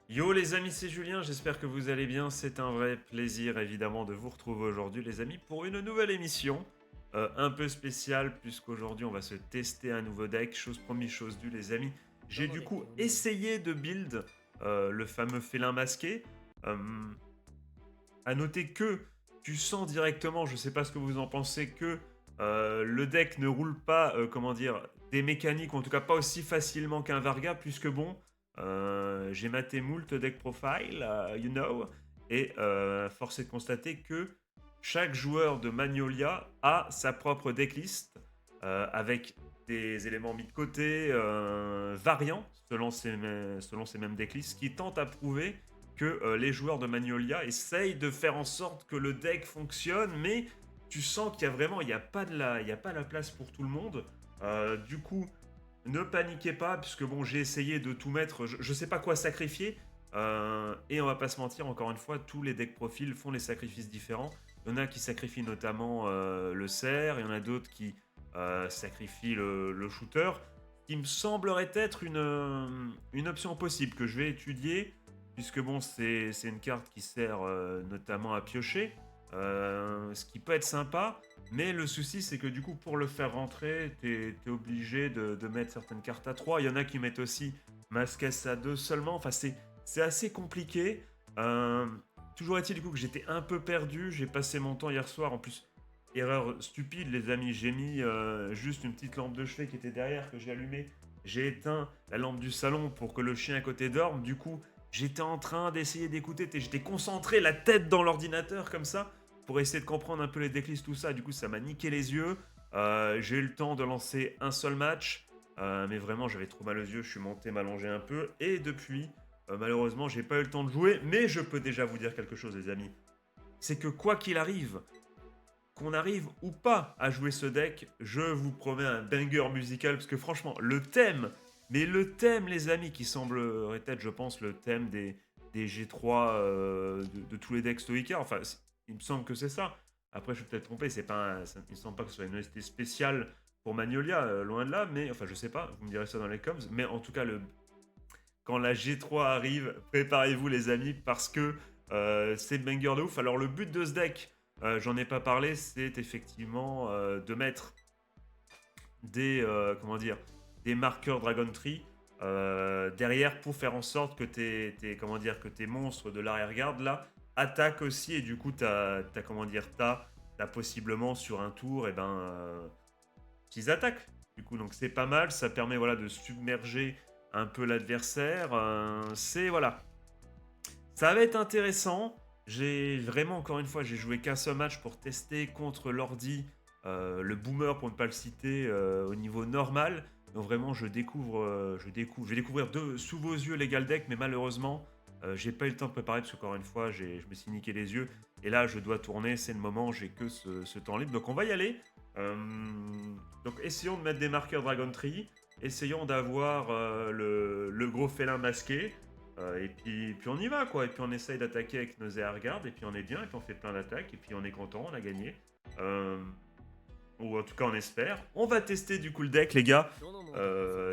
Yo les amis, c'est Julien, j'espère que vous allez bien. C'est un vrai plaisir évidemment de vous retrouver aujourd'hui les amis pour une nouvelle émission un peu spéciale puisqu'aujourd'hui on va se tester un nouveau deck. Chose promise, chose due les amis. J'ai du coup essayé de build le fameux félin masqué. Euh, à noter que tu sens directement, je sais pas ce que vous en pensez, que le deck ne roule pas, comment dire, des mécaniques, ou en tout cas pas aussi facilement qu'un Varga, puisque bon, j'ai maté moult deck profile, you know, et force est de constater que chaque joueur de Magnolia a sa propre decklist, avec des éléments mis de côté, variants, selon ces mêmes decklists, qui tentent à prouver que les joueurs de Magnolia essayent de faire en sorte que le deck fonctionne, mais tu sens qu'il y a vraiment, il n'y a pas la place pour tout le monde. Du coup, ne paniquez pas, puisque bon, j'ai essayé de tout mettre, je sais pas quoi sacrifier, et on va pas se mentir, encore une fois, tous les decks profils font les sacrifices différents. Il y en a qui sacrifient notamment le cerf, il y en a d'autres qui sacrifient le shooter, qui me semblerait être une option possible que je vais étudier puisque bon, c'est une carte qui sert notamment à piocher, ce qui peut être sympa, mais le souci c'est que du coup pour le faire rentrer, t'es obligé de mettre certaines cartes à 3. Il y en a qui mettent aussi Masquesse à 2 seulement, enfin c'est assez compliqué. Euh, Toujours est-il du coup que j'étais un peu perdu, j'ai passé mon temps hier soir, en plus, erreur stupide les amis, j'ai mis juste une petite lampe de chevet qui était derrière que j'ai allumée. J'ai éteint la lampe du salon pour que le chien à côté dorme, du coup j'étais en train d'essayer d'écouter, j'étais concentré, la tête dans l'ordinateur comme ça, pour essayer de comprendre un peu les decklists, tout ça. Du coup, ça m'a niqué les yeux. J'ai eu le temps de lancer un seul match, mais vraiment, j'avais trop mal aux yeux. Je suis monté m'allonger un peu, et depuis, malheureusement, j'ai pas eu le temps de jouer. Mais je peux déjà vous dire quelque chose, les amis. C'est que quoi qu'il arrive, qu'on arrive ou pas à jouer ce deck, je vous promets un banger musical, parce que franchement, le thème, mais le thème, les amis, qui semblerait être, je pense, le thème des G3 de tous les decks Stoica, enfin, il me semble que c'est ça. Après, je suis peut-être trompé, c'est pas il me semble pas que ce soit une OST spéciale pour Magnolia, loin de là, mais enfin, je sais pas, vous me direz ça dans les coms, mais en tout cas, quand la G3 arrive, préparez-vous, les amis, parce que c'est banger de ouf. Alors, le but de ce deck, j'en ai pas parlé, c'est effectivement de mettre des comment dire des marqueurs Dragon Tree derrière pour faire en sorte que comment dire que tes monstres de l'arrière-garde là attaquent aussi, et du coup t'as possiblement sur un tour et qu'ils attaquent, du coup, donc c'est pas mal, ça permet voilà de submerger un peu l'adversaire. C'est voilà, ça va être intéressant. J'ai vraiment, encore une fois, j'ai joué qu'un seul match pour tester contre l'ordi, le boomer pour ne pas le citer, au niveau normal. Donc vraiment, je vais découvrir sous vos yeux les Deck, mais malheureusement, j'ai pas eu le temps de préparer parce qu'encore une fois, je me suis niqué les yeux. Et là, je dois tourner, c'est le moment, j'ai que ce temps libre. Donc on va y aller. Euh, donc essayons de mettre des marqueurs Dragon Tree. Essayons d'avoir le gros félin masqué. Et puis on y va quoi, et puis on essaye d'attaquer avec nos air guard, et puis on est bien, et puis on fait plein d'attaques, et puis on est content, on a gagné. Euh, ou en tout cas on espère. On va tester du coup le deck les gars.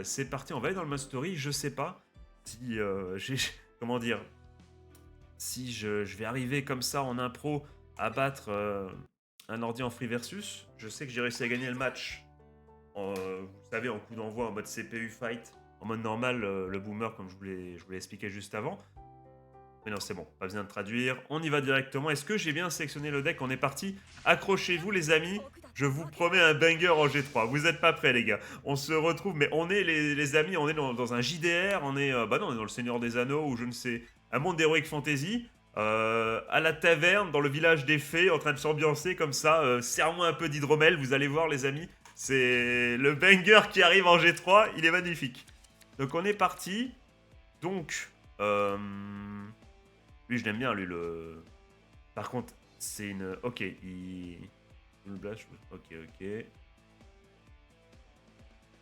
C'est parti, on va aller dans le Mastery, je sais pas si j'ai... Comment dire, si je vais arriver comme ça en impro à battre un ordi en free versus. Je sais que j'ai réussi à gagner le match vous savez, en coup d'envoi en mode CPU fight, en mode normal, le boomer, comme je vous l'ai expliqué juste avant. Mais non, c'est bon, pas besoin de traduire. On y va directement. Est-ce que j'ai bien sélectionné le deck? On est parti. Accrochez-vous, les amis. Je vous promets un banger en G3. Vous êtes pas prêts, les gars. On se retrouve, mais on est, les amis, on est dans un JDR. On est, bah non, on est dans le Seigneur des Anneaux, ou je ne sais, un monde d'Heroic Fantasy. À la taverne, dans le village des fées, en train de s'ambiancer comme ça. Serre-moi un peu d'hydromel, vous allez voir, les amis. C'est le banger qui arrive en G3. Il est magnifique. Donc, on est parti. Donc, euh, lui, je l'aime bien, lui, le. Par contre, c'est une. Ok, il. Le blast, ok, ok.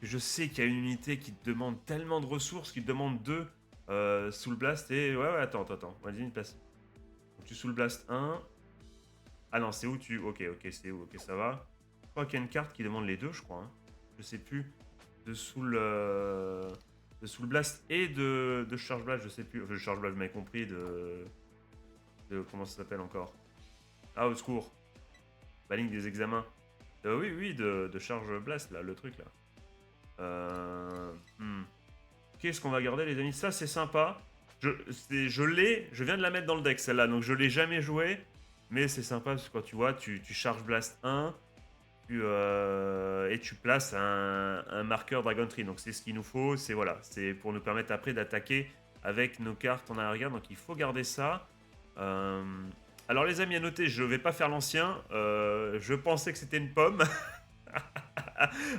Je sais qu'il y a une unité qui te demande tellement de ressources, qui te demande 2 Soul Blast. Et. Ouais, ouais, attends. Vas-y, une place. Donc, tu Soul Blast 1. Ah non, c'est où tu. Ok, ok, c'est où. Ok, ça va. Je crois qu'il y a une carte qui demande les deux, je crois. Hein. Je sais plus. De Soul. Soul Blast et de Charge Blast, je sais plus. Enfin, Charge Blast, vous m'avez compris, comment ça s'appelle encore? Ah, au secours. Banning des examens. Oui, oui, de Charge Blast, là, le truc, là. Qu'est-ce qu'on va garder, les amis? Ça, c'est sympa. Je viens de la mettre dans le deck, celle-là, donc je l'ai jamais joué. Mais c'est sympa, parce que quand tu vois, tu charges Blast 1, et tu places un marqueur Dragon Tree. Donc c'est ce qu'il nous faut, c'est voilà, c'est pour nous permettre après d'attaquer avec nos cartes en arrière. Donc il faut garder ça. Alors les amis, à noter, je vais pas faire l'ancien. Je pensais que c'était une pomme.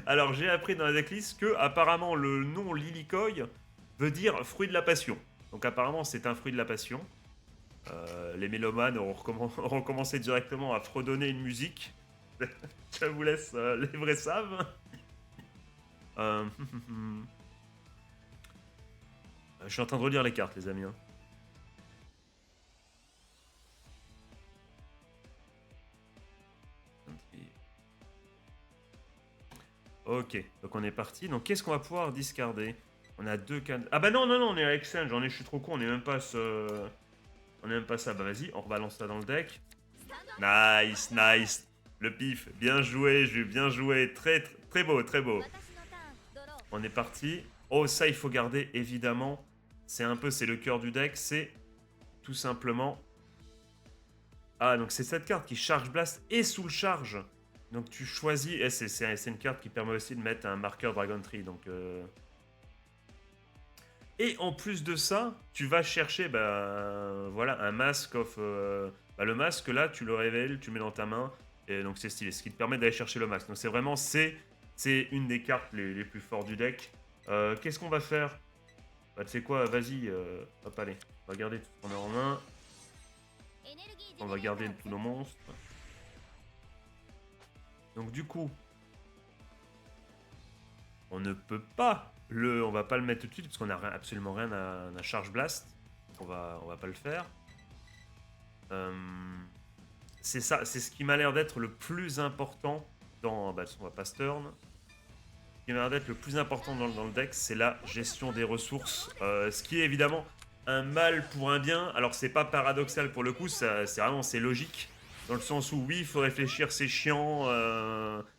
Alors j'ai appris dans la decklist que apparemment le nom Lilycoy veut dire fruit de la passion. Donc apparemment c'est un fruit de la passion. Les mélomanes auront commencé directement à fredonner une musique. Je vous laisse, les vrais savent. Je suis en train de relire les cartes, les amis. Hein. Ok, donc on est parti. Donc qu'est-ce qu'on va pouvoir discarder? On a deux cannes. Ah bah non, non, non, on est à Exchange. Je suis trop con, on est même pas on est même pas ça. Bah vas-y, on rebalance ça dans le deck. Nice, nice. Le pif, bien joué, Jules, bien joué. Très, très, très beau, très beau. On est parti. Oh, ça, il faut garder, évidemment. C'est le cœur du deck. C'est tout simplement... Ah, donc c'est cette carte qui charge Blast et sous le charge. Donc tu choisis... Et c'est une carte qui permet aussi de mettre un marqueur Dragon Tree. Donc... Et en plus de ça, tu vas chercher voilà, un Mask of... le masque, là, tu le révèles, tu le mets dans ta main. Et donc c'est stylé, ce qui te permet d'aller chercher le masque. Donc c'est vraiment, c'est une des cartes les plus fortes du deck. Qu'est-ce qu'on va faire? Bah tu sais quoi, vas-y, hop allez. On va garder tout ce qu'on a en main. On va garder tous nos monstres. Donc du coup, on ne peut pas on va pas le mettre tout de suite parce qu'on n'a absolument rien à Charge Blast. Donc on va pas le faire. C'est ça, c'est ce qui m'a l'air d'être le plus important dans... Bah, on va pas Stern. Ce qui m'a l'air d'être le plus important dans le deck, c'est la gestion des ressources. Ce qui est évidemment un mal pour un bien. Alors c'est pas paradoxal pour le coup, c'est vraiment c'est logique. Dans le sens où oui, il faut réfléchir, c'est chiant,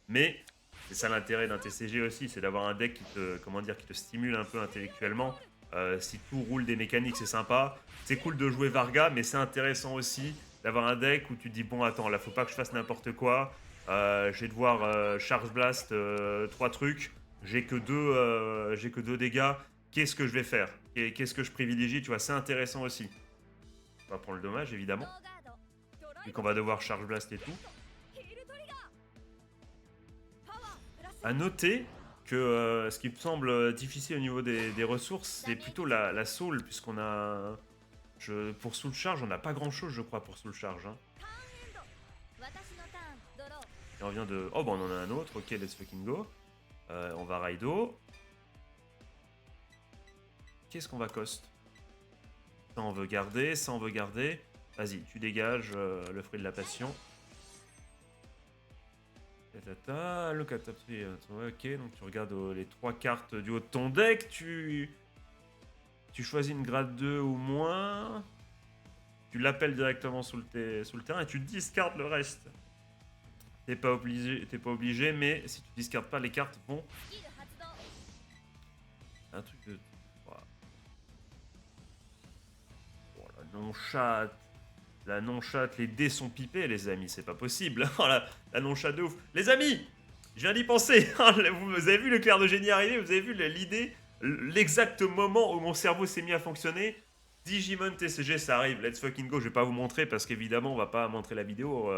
mais c'est ça l'intérêt d'un TCG aussi, c'est d'avoir un deck qui te stimule un peu intellectuellement. Si tout roule des mécaniques, c'est sympa. C'est cool de jouer Varga, mais c'est intéressant aussi d'avoir un deck où tu te dis bon attends, là faut pas que je fasse n'importe quoi. Je vais devoir Charge Blast 3 trucs. J'ai que deux dégâts. Qu'est-ce que je vais faire? Qu'est-ce que je privilégie? Tu vois, c'est intéressant aussi. On va prendre le dommage évidemment. Vu qu'on va devoir Charge Blast et tout. À noter que ce qui me semble difficile au niveau des ressources, c'est plutôt la soul, puisqu'on a... pour soul charge, on n'a pas grand chose, je crois, pour soul charge. Hein. Et on vient de... Oh, bon, on en a un autre. Ok, let's fucking go. On va Raido. Qu'est-ce qu'on va cost? Ça, on veut garder. Ça, on veut garder. Vas-y, tu dégages le fruit de la passion. Le cataptrie, ok, donc tu regardes les 3 cartes du haut de ton deck, tu choisis une grade 2 ou moins, tu l'appelles directement sous le terrain et tu discardes le reste. T'es pas obligé, mais si tu discardes pas, les cartes vont... Un truc de... Oh, la non-chatte, les dés sont pipés, les amis, c'est pas possible. la non-chatte de ouf. Les amis, je viens d'y penser. Vous avez vu le clair de génie arriver? Vous avez vu l'idée? L'exact moment où mon cerveau s'est mis à fonctionner? Digimon TCG, ça arrive. Let's fucking go. Je vais pas vous montrer parce qu'évidemment, on va pas montrer la vidéo.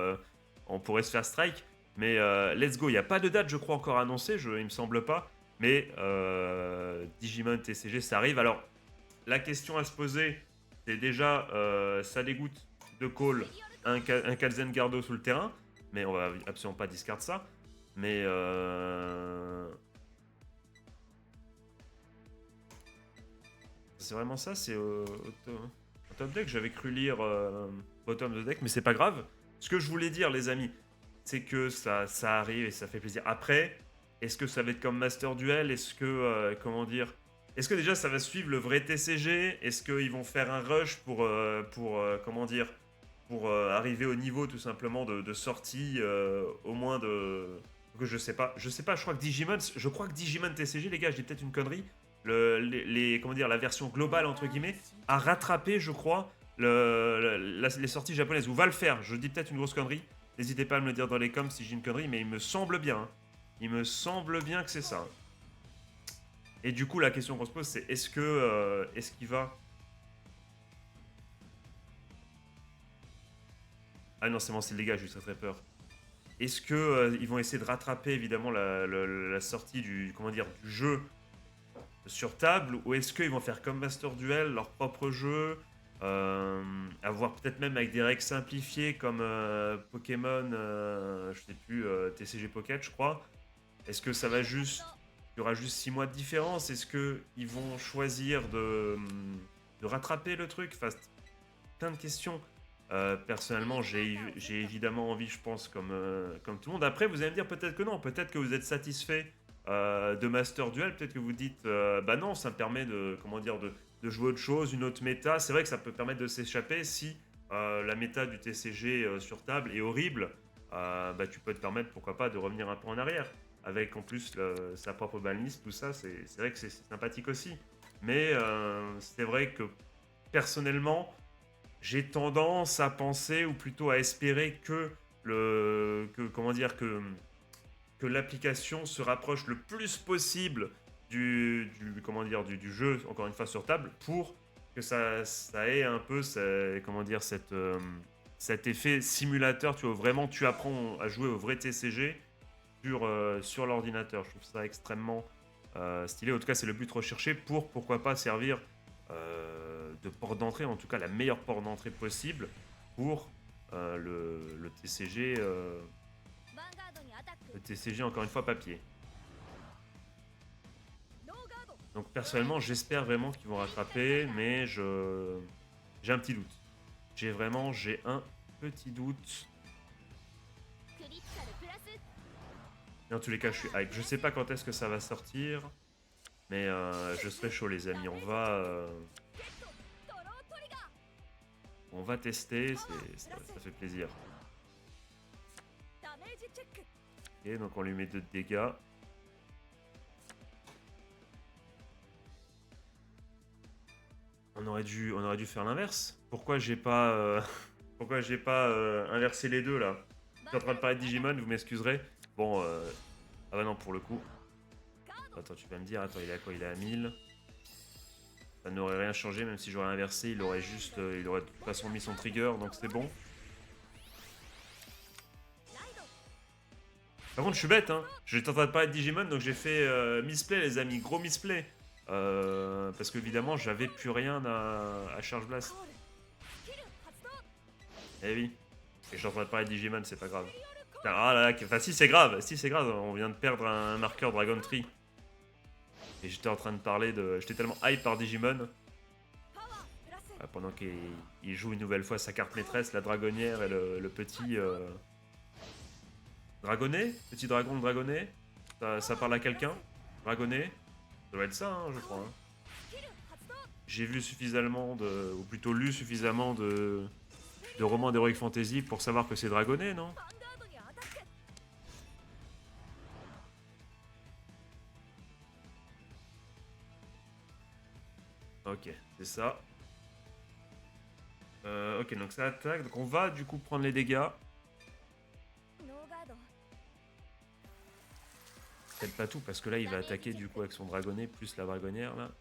On pourrait se faire strike. Mais let's go. Il n'y a pas de date, je crois, encore annoncée. Il me semble pas. Mais Digimon TCG, ça arrive. Alors, la question à se poser, c'est déjà, ça dégoûte de call un Kalzen Gardo sous le terrain, mais on va absolument pas discard ça. Mais c'est vraiment ça, c'est au top deck. J'avais cru lire bottom de deck, mais c'est pas grave. Ce que je voulais dire, les amis, c'est que ça arrive et ça fait plaisir. Après, est-ce que ça va être comme Master Duel? Est-ce que, comment dire, Est-ce que déjà ça va suivre le vrai TCG? Est-ce qu'ils vont faire un rush comment dire, pour arriver au niveau tout simplement de sortie, au moins de... Que je sais pas, je crois que Digimon TCG, les gars, je dis peut-être une connerie, comment dire, la version globale, entre guillemets, a rattrapé, je crois, les sorties japonaises, ou va le faire, je dis peut-être une grosse connerie, n'hésitez pas à me le dire dans les coms si j'ai une connerie, mais il me semble bien, hein. Il me semble bien que c'est ça. Et du coup, la question qu'on se pose, c'est est-ce qu'il va... Ah non, c'est bon, c'est le dégât, j'ai eu très très peur. Est-ce que ils vont essayer de rattraper évidemment la sortie du, comment dire, du jeu sur table, ou est-ce qu'ils vont faire comme Master Duel, leur propre jeu, avoir peut-être même avec des règles simplifiées comme Pokémon, je sais plus, TCG Pocket, je crois. Est-ce que ça va juste, il y aura juste 6 mois de différence? Est-ce que ils vont choisir de rattraper le truc? Enfin, plein de questions. Personnellement, j'ai évidemment envie, je pense, comme tout le monde. Après, vous allez me dire peut-être que non, peut-être que vous êtes satisfait de Master Duel, peut-être que vous dites, bah non, ça me permet de, comment dire, de jouer autre chose, une autre méta. C'est vrai que ça peut permettre de s'échapper si la méta du TCG sur table est horrible. Bah, tu peux te permettre, pourquoi pas, de revenir un peu en arrière. Avec en plus sa propre banlist, tout ça, c'est vrai que c'est sympathique aussi. Mais c'est vrai que personnellement, j'ai tendance à penser, ou plutôt à espérer comment dire, que l'application se rapproche le plus possible comment dire, du jeu, encore une fois sur table, pour que ça ait un peu, comment dire, cet effet simulateur, tu vois, vraiment tu apprends à jouer au vrai TCG sur l'ordinateur. Je trouve ça extrêmement stylé. En tout cas, c'est le but recherché pour, pourquoi pas, servir de porte d'entrée, en tout cas la meilleure porte d'entrée possible pour le TCG, le TCG encore une fois papier. Donc personnellement, j'espère vraiment qu'ils vont rattraper, mais j'ai un petit doute. J'ai un petit doute. Dans tous les cas, je suis hype. Je sais pas quand est-ce que ça va sortir, mais je serai chaud, les amis. On va tester, ça fait plaisir. Ok, donc on lui met 2 de dégâts. On aurait dû faire l'inverse. Pourquoi j'ai pas, inversé les deux là? Je suis en train de parler de Digimon, vous m'excuserez. Bon, ah bah non, pour le coup. Attends, tu vas me dire, attends, il est à quoi? Il est à 1000. Ça n'aurait rien changé, même si j'aurais inversé, il aurait de toute façon mis son trigger, donc c'est bon. Par contre, je suis bête, hein. J'étais en train de parler de Digimon, donc j'ai fait misplay, les amis, gros misplay. Parce qu'évidemment, j'avais plus rien à Charge Blast. Eh oui. Et je suis en train de parler de Digimon, c'est pas grave. Putain, ah là là, enfin si c'est grave, on vient de perdre un marqueur Dragon Tree. Et j'étais en train de parler de... J'étais tellement hype par Digimon. Pendant qu'il joue une nouvelle fois sa carte maîtresse, la dragonnière et le petit... Dragonnet? Petit dragon de dragonnet? Ça parle à quelqu'un? Dragonnet? Ça doit être ça, hein, je crois. Hein. J'ai vu suffisamment ou plutôt lu suffisamment de romans d'Heroic Fantasy pour savoir que c'est Dragonnet, non? Ok, c'est ça. Ok, donc ça attaque. Donc on va du coup prendre les dégâts. Peut-être pas tout, parce que là il va attaquer du coup avec son dragonnet plus la dragonnière là.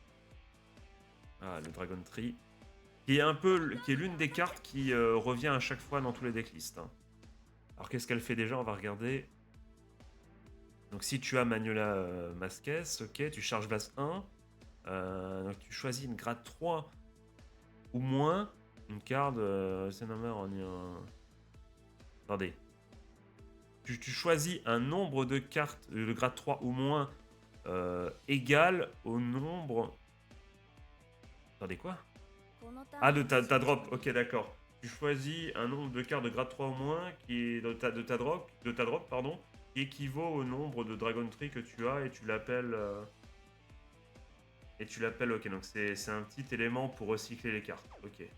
Ah, le Dragon Tree. Qui est l'une des cartes qui revient à chaque fois dans tous les decklists. Hein. Alors qu'est-ce qu'elle fait déjà? On va regarder. Donc si tu as Manuela Masquez, ok, tu charges base 1. Donc tu choisis une grade 3 ou moins. Une carte, c'est number on your... Attendez. Tu choisis un nombre de cartes de grade 3 ou moins égal au nombre... Attendez, quoi? Ah, de ta drop, ok, d'accord. Tu choisis un nombre de cartes de grade 3 ou moins qui est de ta drop, pardon, qui équivaut au nombre de Dragon Tree que tu as et tu l'appelles... Et tu l'appelles, ok, donc c'est un petit élément pour recycler les cartes. Ok.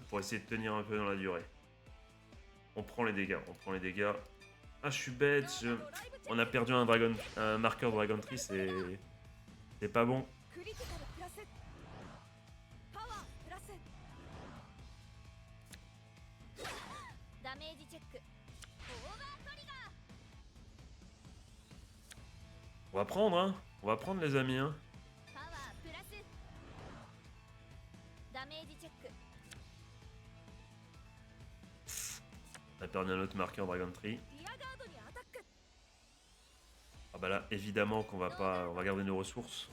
Pour essayer de tenir un peu dans la durée. On prend les dégâts, on prend les dégâts. Ah, je suis bête, on a perdu un marqueur Dragon Tree, c'est pas bon. クリティカルプラスパワープラスダメージチェックオーバートリガー On va prendre, hein. On va prendre, les amis, hein. パワープラスダメージチェック On a perdu un autre marqueur Dragon Tree. リアガードにアタック Ah bah là, évidemment qu'on va pas... On va garder nos ressources.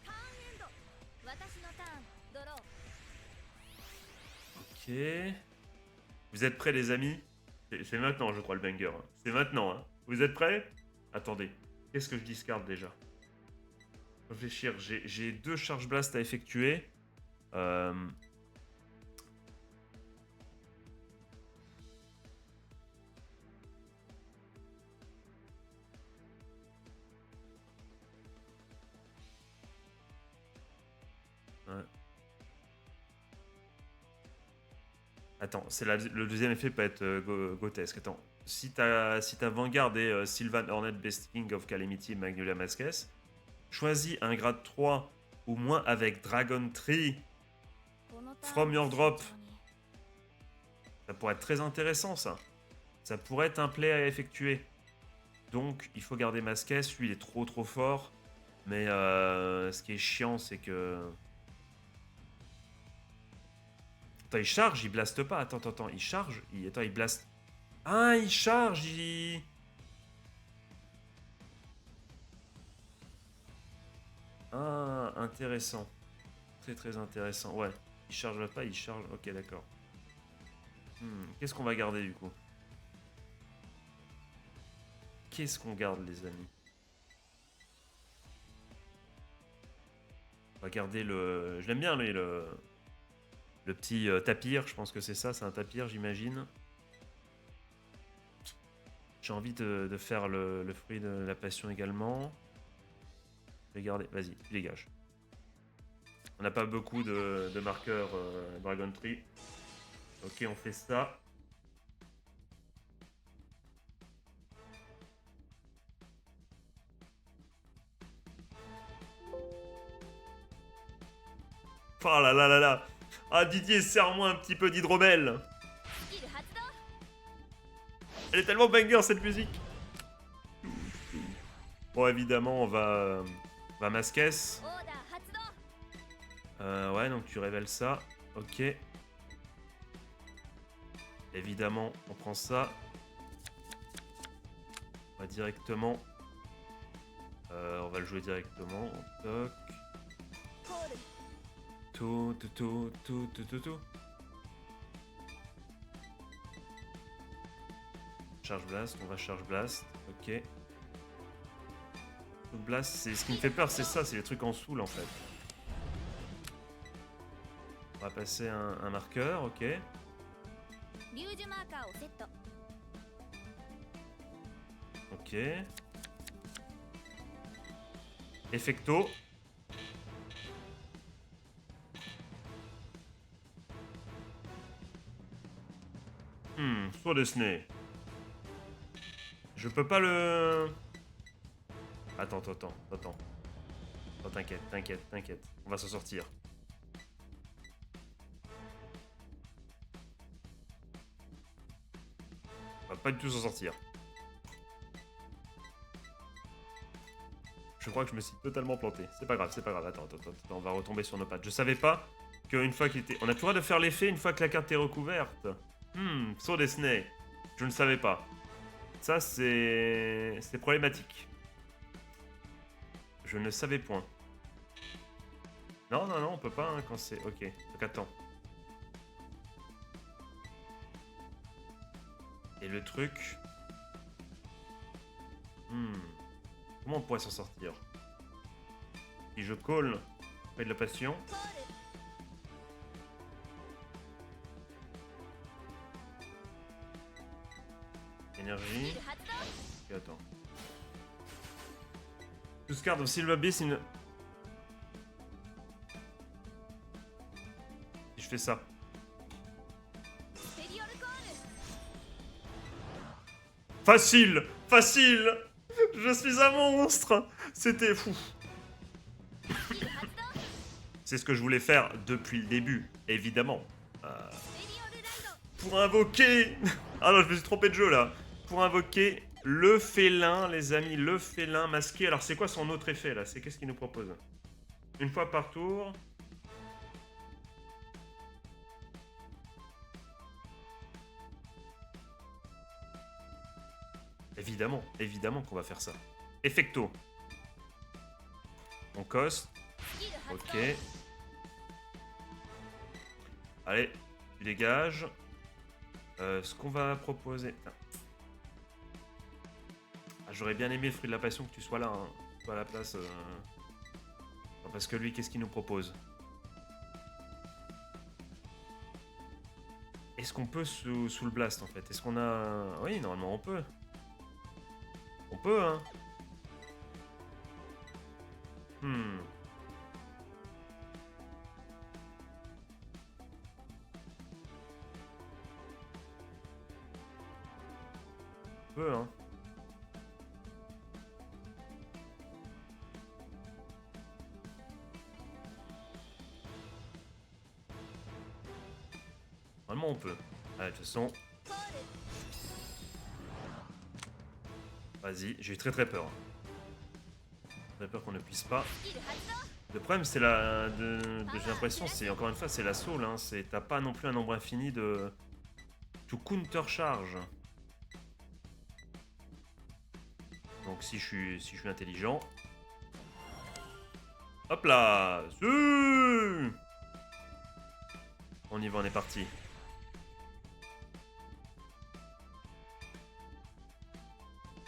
ターンエンド私のターンドロー Ok. Vous êtes prêts, les amis? C'est maintenant, je crois, le banger. Hein. C'est maintenant, hein. Vous êtes prêts? Attendez. Qu'est-ce que je discarde déjà? Réfléchir. J'ai 2 charge blast à effectuer. Ouais. Attends, le deuxième effet peut être grotesque. Attends, si ta Vanguard est Sylvan Hornet, Best King of Calamity, Magnolia Masques, choisis un grade 3 ou moins avec Dragon Tree このターン from your drop. 慎重に Ça pourrait être très intéressant, ça. Ça pourrait être un play à effectuer. Donc, il faut garder Masques. Lui, il est trop fort. Mais ce qui est chiant, c'est que... Attends, il charge, il blaste pas. Attends, il charge. Attends, il blaste. Ah, il charge, il... Ah, intéressant. Très intéressant. Ouais, il charge pas, il charge. Ok, d'accord. Qu'est-ce qu'on va garder, du coup? Qu'est-ce qu'on garde, les amis? On va garder le... Je l'aime bien, lui, le petit tapir. Je pense que c'est ça, c'est un tapir, j'imagine. J'ai envie de faire le fruit de la passion également. Je vais garder. Vas-y, tu dégages. On n'a pas beaucoup de marqueurs Dragon Tree. Ok, on fait ça. Oh là là là là. Ah, Didier, serre-moi un petit peu d'hydromel. スキル発動 Elle est tellement banger, cette musique. Bon, évidemment, on va Masques. オーダー発動 Ouais, donc tu révèles ça. Ok. Évidemment, on prend ça. On va directement... on va le jouer directement. Toc. コール Tout. Charge blast, on va charge blast. Ok. Blast, c'est ce qui me fait peur, c'est ça, c'est les trucs en soul en fait. On va passer un marqueur, ok. リュージュマーカーをセット Ok. Effecto. Soit Disney. Je peux pas le... Attends. Oh, t'inquiète. On va s'en sortir. On va pas du tout s'en sortir. Je crois que je me suis totalement planté. C'est pas grave. Attends, on va retomber sur nos pattes. Je savais pas qu'une fois qu'il était... On a plus le droit de faire l'effet une fois que la carte est recouverte. Saut Disney. Je ne savais pas. Ça, c'est problématique. Je ne savais point. Non, on peut pas hein, quand c'est... Ok, donc attends. Et le truc... Comment on pourrait s'en sortir? Si je call, près de la passion. コール Énergie. スキル発動 Ok, attends. Choose card of Silver Beast in... Si je fais ça. スペリオルコー Facile! Facile! Je suis un monstre! C'était fou. ルスキル発動 C'est ce que je voulais faire depuis le début, évidemment. スペリオルライド Pour invoquer... Ah non, je me suis trompé de jeu, là. Pour invoquer le félin, les amis, le félin masqué. Alors, c'est quoi son autre effet, là? C'est qu'est-ce qu'il nous propose? Une fois par tour... Évidemment, évidemment qu'on va faire ça. Effecto. On coste. スキル発動 Ok. Allez, tu dégages. Ce qu'on va proposer... Ah, j'aurais bien aimé, Fruit de la Passion, que tu sois là. Hein. Pas à la place... Parce que lui, qu'est-ce qu'il nous propose? Est-ce qu'on peut sous le blast, en fait? Est-ce qu'on a... Oui, normalement, on peut. On peut, hein. On peut, hein. Normalement, on peut. Allez, de toute façon, コール vas-y. J'ai eu très très peur. Très peur qu'on ne puisse pas. スキル発動 Le problème, c'est la... j'ai l'impression, c'est encore une fois, c'est la soul. Hein. T'as pas non plus un nombre infini de... To counter charge. Donc si je suis intelligent... Hop là! Si on y va, on est parti.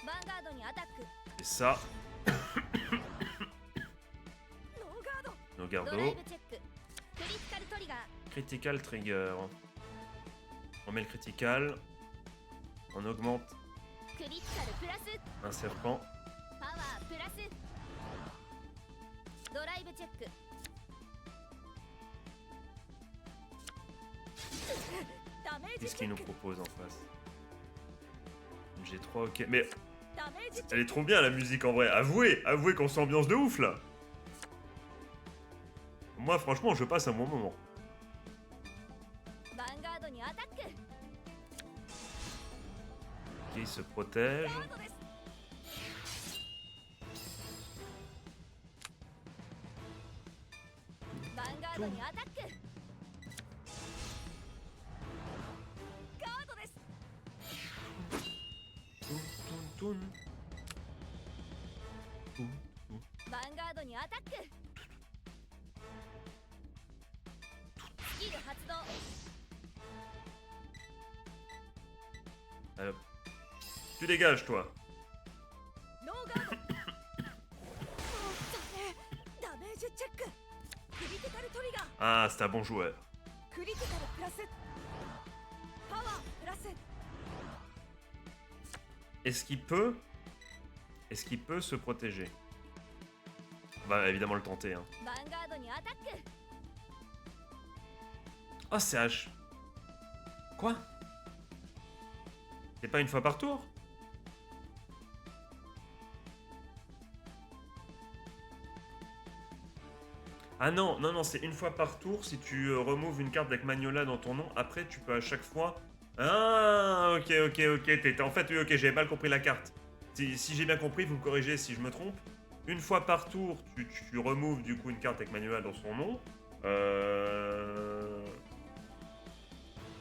ヴァンガードにアタック Et ça, ノーガード nos ドライ gardos. ブチェッククリティカルトリガー Critical trigger. On met le critical. On augmente クリティカルプラス un serpent. パワープラスドライブチェックダメージ Qu'est-ce チェ qu'il ッ nous ク propose en face? Une G3, ok. Mais ダメージチェック elle est trop bien la musique en vrai. Avouez qu'on s'ambiance de ouf là. Moi franchement je passe un bon moment. ヴァンガードにアタック Ok, il se protège. ガードですヴァンガードにアタックガードです Toun, toun, toun. Toun, toun. ヴァンガードにアタックスキル発動 Allez, hop. Tu dégages toi. ノーガードダメージチェッククリティカルトリガー Ah, c'est un bon joueur. クリティカルプラスパワープラス Est-ce qu'il peut se protéger? On va évidemment le tenter. Hein. ヴァンガードにアタック Oh, c'est H. Quoi? C'est pas une fois par tour? Ah non, non, non, c'est une fois par tour. Si tu removes une carte avec Magnola dans ton nom, après tu peux à chaque fois... Ah, ok, ok, ok. En fait, oui, ok, j'avais mal compris la carte. Si j'ai bien compris, vous me corrigez si je me trompe. Une fois par tour, tu removes du coup une carte avec Magnola dans son nom.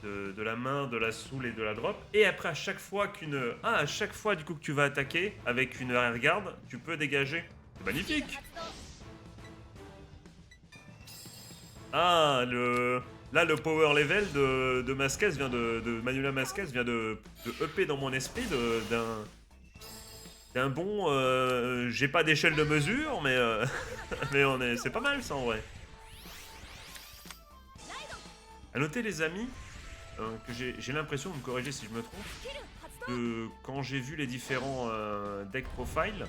De la main, de la soul et de la drop. Et après, à chaque fois à chaque fois du coup que tu vas attaquer avec une arrière-garde, tu peux dégager. C'est magnifique. Ah, là, le power level de Masquez vient de Manuela Masquez vient de EP dans mon esprit d'un bon... j'ai pas d'échelle de mesure, mais, mais c'est pas mal ça en vrai. À noter les amis, que j'ai l'impression, vous me corrigez si je me trompe, quand j'ai vu les différents deck profiles,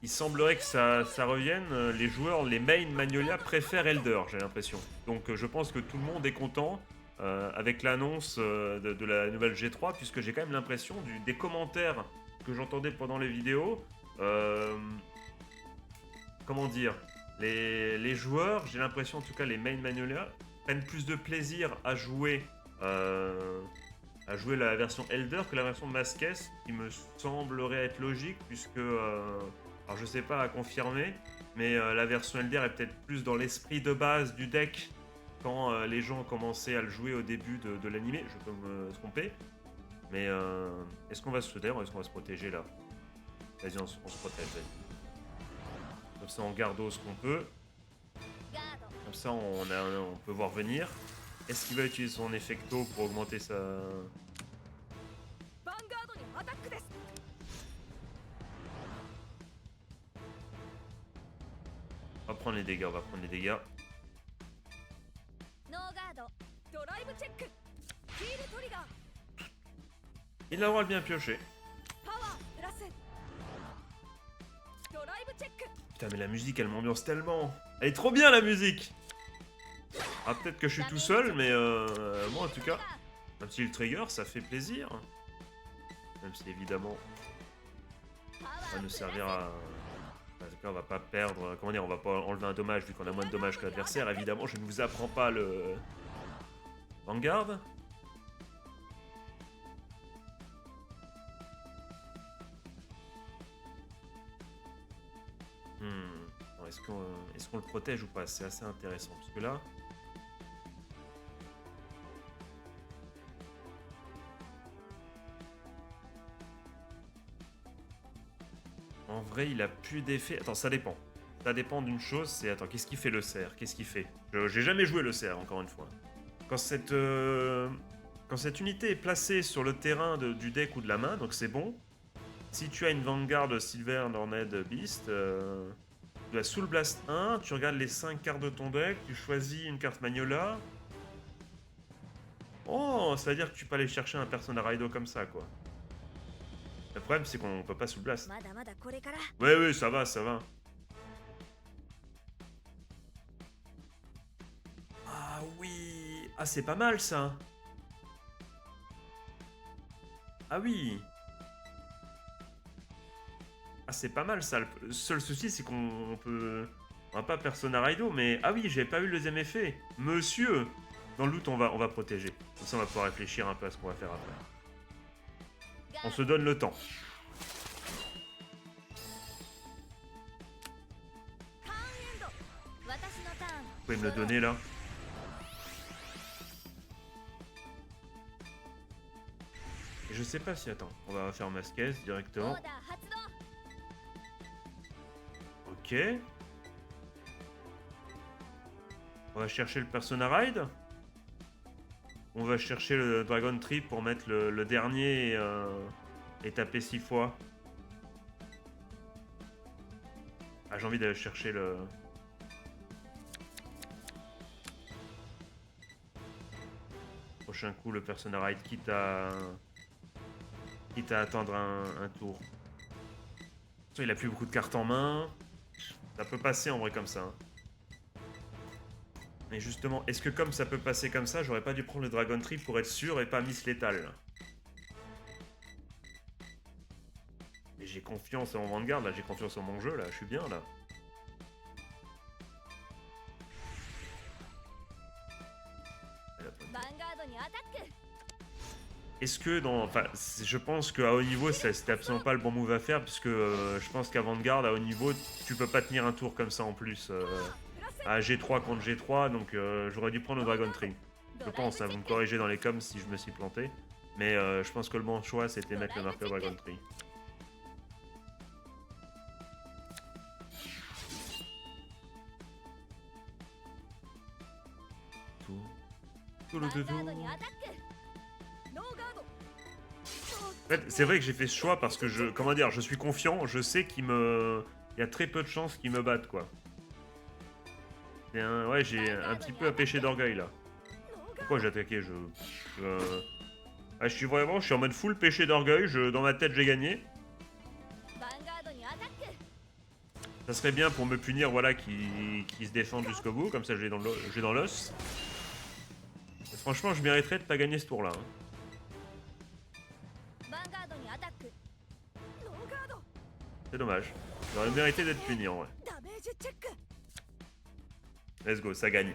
il semblerait que ça revienne. Les joueurs, les main Magnolia préfèrent Elder, j'ai l'impression. Donc je pense que tout le monde est content avec l'annonce de la nouvelle G3, puisque j'ai quand même l'impression des commentaires que j'entendais pendant les vidéos. Comment dire, les joueurs, j'ai l'impression en tout cas les main Magnolia, prennent plus de plaisir à jouer la version Elder que la version Masques, qui me semblerait être logique, puisque, alors je sais pas à confirmer, mais la version Elder est peut-être plus dans l'esprit de base du deck quand les gens ont commencé à le jouer au début de l'animé, je peux me tromper. Mais est-ce qu'on va se souder ou est-ce qu'on va se protéger là? Vas-y, on se protège, vas-y. Comme ça on garde ce qu'on peut. Comme ça on peut voir venir. Est-ce qu'il va utiliser son effecto pour augmenter sa... On va prendre les dégâts, on va prendre les dégâts. Il a le droit de bien piocher. Putain mais la musique elle m'ambiance tellement. Elle est trop bien la musique. Ah peut-être que je suis tout seul mais moi en tout cas, un petit trigger ça fait plaisir. Même si évidemment ça va nous servir à... En tout cas on va pas perdre, comment dire, on va pas enlever un dommage vu qu'on a moins de dommages que l'adversaire. Évidemment je ne vous apprends pas le Vanguard. Est-ce qu'on le protège ou pas? C'est assez intéressant parce que là... En vrai, il a plus d'effet. Attends, ça dépend. Ça dépend d'une chose, c'est... Attends, qu'est-ce qu'il fait le cerf? Qu'est-ce qu'il fait? J'ai jamais joué le cerf, encore une fois. Quand cette unité est placée sur le terrain du deck ou de la main, donc c'est bon. Si tu as une Vanguard Silver Horned Beast... Tu as Soul Blast 1, tu regardes les 5 cartes de ton deck, tu choisis une carte Magnolia. Oh, ça veut dire que tu peux aller chercher un Persona Raido comme ça, quoi. Le problème, c'est qu'on peut pas Soul Blast. Ouais, ça va, ça va. Ah oui. Ah, c'est pas mal, ça. Ah oui. Ah, c'est pas mal ça. Le seul souci, c'est qu'on peut... On va pas Persona Raido, mais... Ah oui, j'avais pas vu le deuxième effet. Monsieur. Dans le doute, on va protéger. Comme ça, on va pouvoir réfléchir un peu à ce qu'on va faire après. On se donne le temps. Vous pouvez me le donner, là? Et je sais pas si... Attends, on va faire Masques directement. Ok. On va chercher le Persona Ride. On va chercher le Dragon Tree pour mettre le dernier et taper 6 fois. Ah, j'ai envie d'aller chercher le... Prochain coup, le Persona Ride, quitte à attendre un tour. Il a plus beaucoup de cartes en main. Ça peut passer en vrai comme ça. Hein. Mais justement, est-ce que comme ça peut passer comme ça, j'aurais pas dû prendre le Dragon Tree pour être sûr et pas Miss Létale? Mais j'ai confiance en Vanguard, là, j'ai confiance en mon jeu, là, je suis bien, là. Est-ce que dans... Enfin, je pense qu'à haut niveau, c'était absolument pas le bon move à faire, puisque je pense qu'à Vanguard, à haut niveau, tu peux pas tenir un tour comme ça en plus. À G3 contre G3, donc j'aurais dû prendre le Dragon Tree. Je pense, hein, vous me corrigez dans les coms si je me suis planté. Mais je pense que le bon choix, c'était mettre le marqueur Dragon Tree. Tout. En fait, c'est vrai que j'ai fait ce choix parce que je suis confiant, je sais il y a très peu de chances qu'ils me battent, quoi. Ouais, j'ai un petit peu un péché d'orgueil, là. Pourquoi j'ai attaqué? Ah, je suis en mode full péché d'orgueil, dans ma tête j'ai gagné. ヴァンガードにアタック Ça serait bien pour me punir, voilà, qui se défendent jusqu'au bout, comme ça j'ai dans l'os. Franchement, je mériterais de pas gagner ce tour-là. Hein. ヴァンガードにアタックノーガード C'est dommage. J'aurais mérité d'être puni en vrai. ダメージチェック Let's go, ça gagne.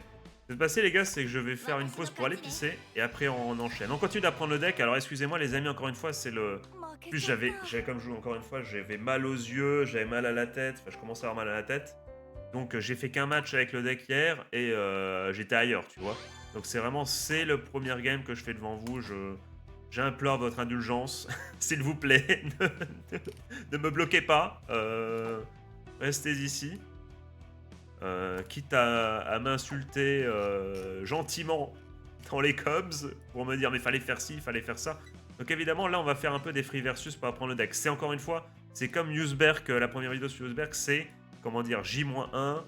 Ce qui va se passer, les gars, c'est que je vais faire une pause pour aller pisser et après on enchaîne. On continue d'apprendre le deck. Alors excusez-moi, les amis, encore une fois, c'est le. 負 En け plus, ちゃった j'avais comme je vous encore une fois, j'avais mal aux yeux, j'avais mal à la tête. Enfin, je commençais à avoir mal à la tête. Donc j'ai fait qu'un match avec le deck hier et j'étais ailleurs, tu vois. Donc c'est le premier game que je fais devant vous. J'implore votre indulgence, s'il vous plaît. Ne me bloquez pas. Restez ici. Quitte à m'insulter gentiment dans les coms pour me dire mais fallait faire ci, fallait faire ça. Donc évidemment là on va faire un peu des free versus pour apprendre le deck. C'est encore une fois, c'est comme Newsberg, la première vidéo sur Newsberg, c'est comment dire J-1.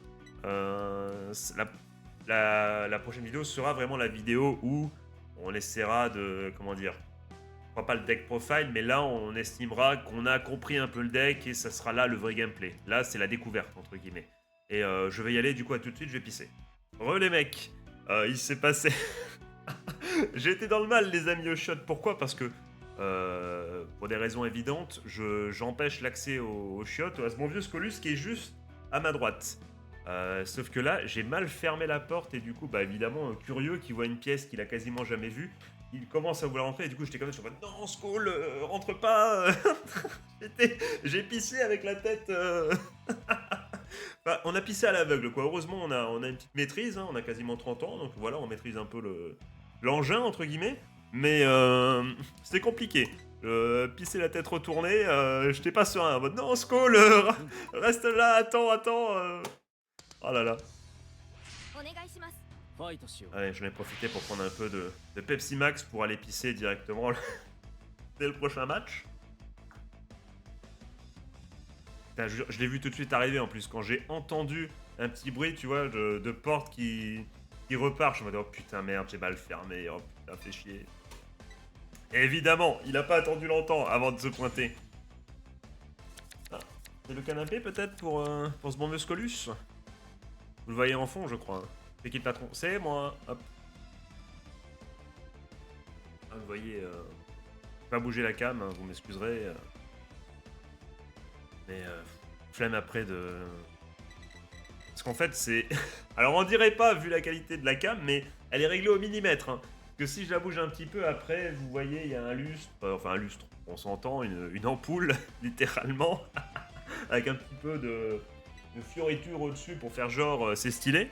La prochaine vidéo sera vraiment la vidéo où on essaiera de, comment dire, je crois pas le deck profile, mais là on estimera qu'on a compris un peu le deck et ça sera là le vrai gameplay. Là c'est la découverte entre guillemets. Et je vais y aller du coup à tout de suite, je vais pisser. Re les mecs, il s'est passé... J'ai été dans le mal les amis au shot, pourquoi? Parce que pour des raisons évidentes, j'empêche l'accès au shot, à ce bon vieux Scolus qui est juste à ma droite. Sauf que là, j'ai mal fermé la porte et du coup, bah évidemment, curieux qui voit une pièce qu'il a quasiment jamais vue, il commence à vouloir rentrer et du coup j'étais comme ça, je suis en mode non Skull, rentre pas. J'ai pissé avec la tête. Enfin, on a pissé à l'aveugle quoi. Heureusement on a une petite maîtrise, hein. On a quasiment 30 ans, donc voilà, on maîtrise un peu l'engin entre guillemets. Mais c'était compliqué. Pisser la tête retournée, j'étais pas serein. En mode non Skull, reste là, attends. Oh là là. お願いします ファイトしよう。 Allez, j'en ai profité pour prendre un peu de Pepsi Max pour aller pisser directement dès le prochain match. Putain, je l'ai vu tout de suite arriver en plus. Quand j'ai entendu un petit bruit, tu vois, de porte qui repart, je me dis oh putain merde, j'ai mal fermé, oh putain, fait chier. Et évidemment, il a pas attendu longtemps avant de se pointer. Ah, c'est le canapé peut-être pour ce bon Muscolus. Vous le voyez en fond, je crois. C'est qui le patron? C'est moi. Hop. Ah, vous voyez, pas bouger la cam, hein, vous m'excuserez. Mais flemme après de... Parce qu'en fait, c'est... Alors, on dirait pas, vu la qualité de la cam, mais elle est réglée au millimètre. Hein. Parce que si je la bouge un petit peu, après, vous voyez, il y a un lustre. Enfin, un lustre, on s'entend, une ampoule, littéralement. Avec un petit peu de fioriture au-dessus pour faire genre, c'est stylé.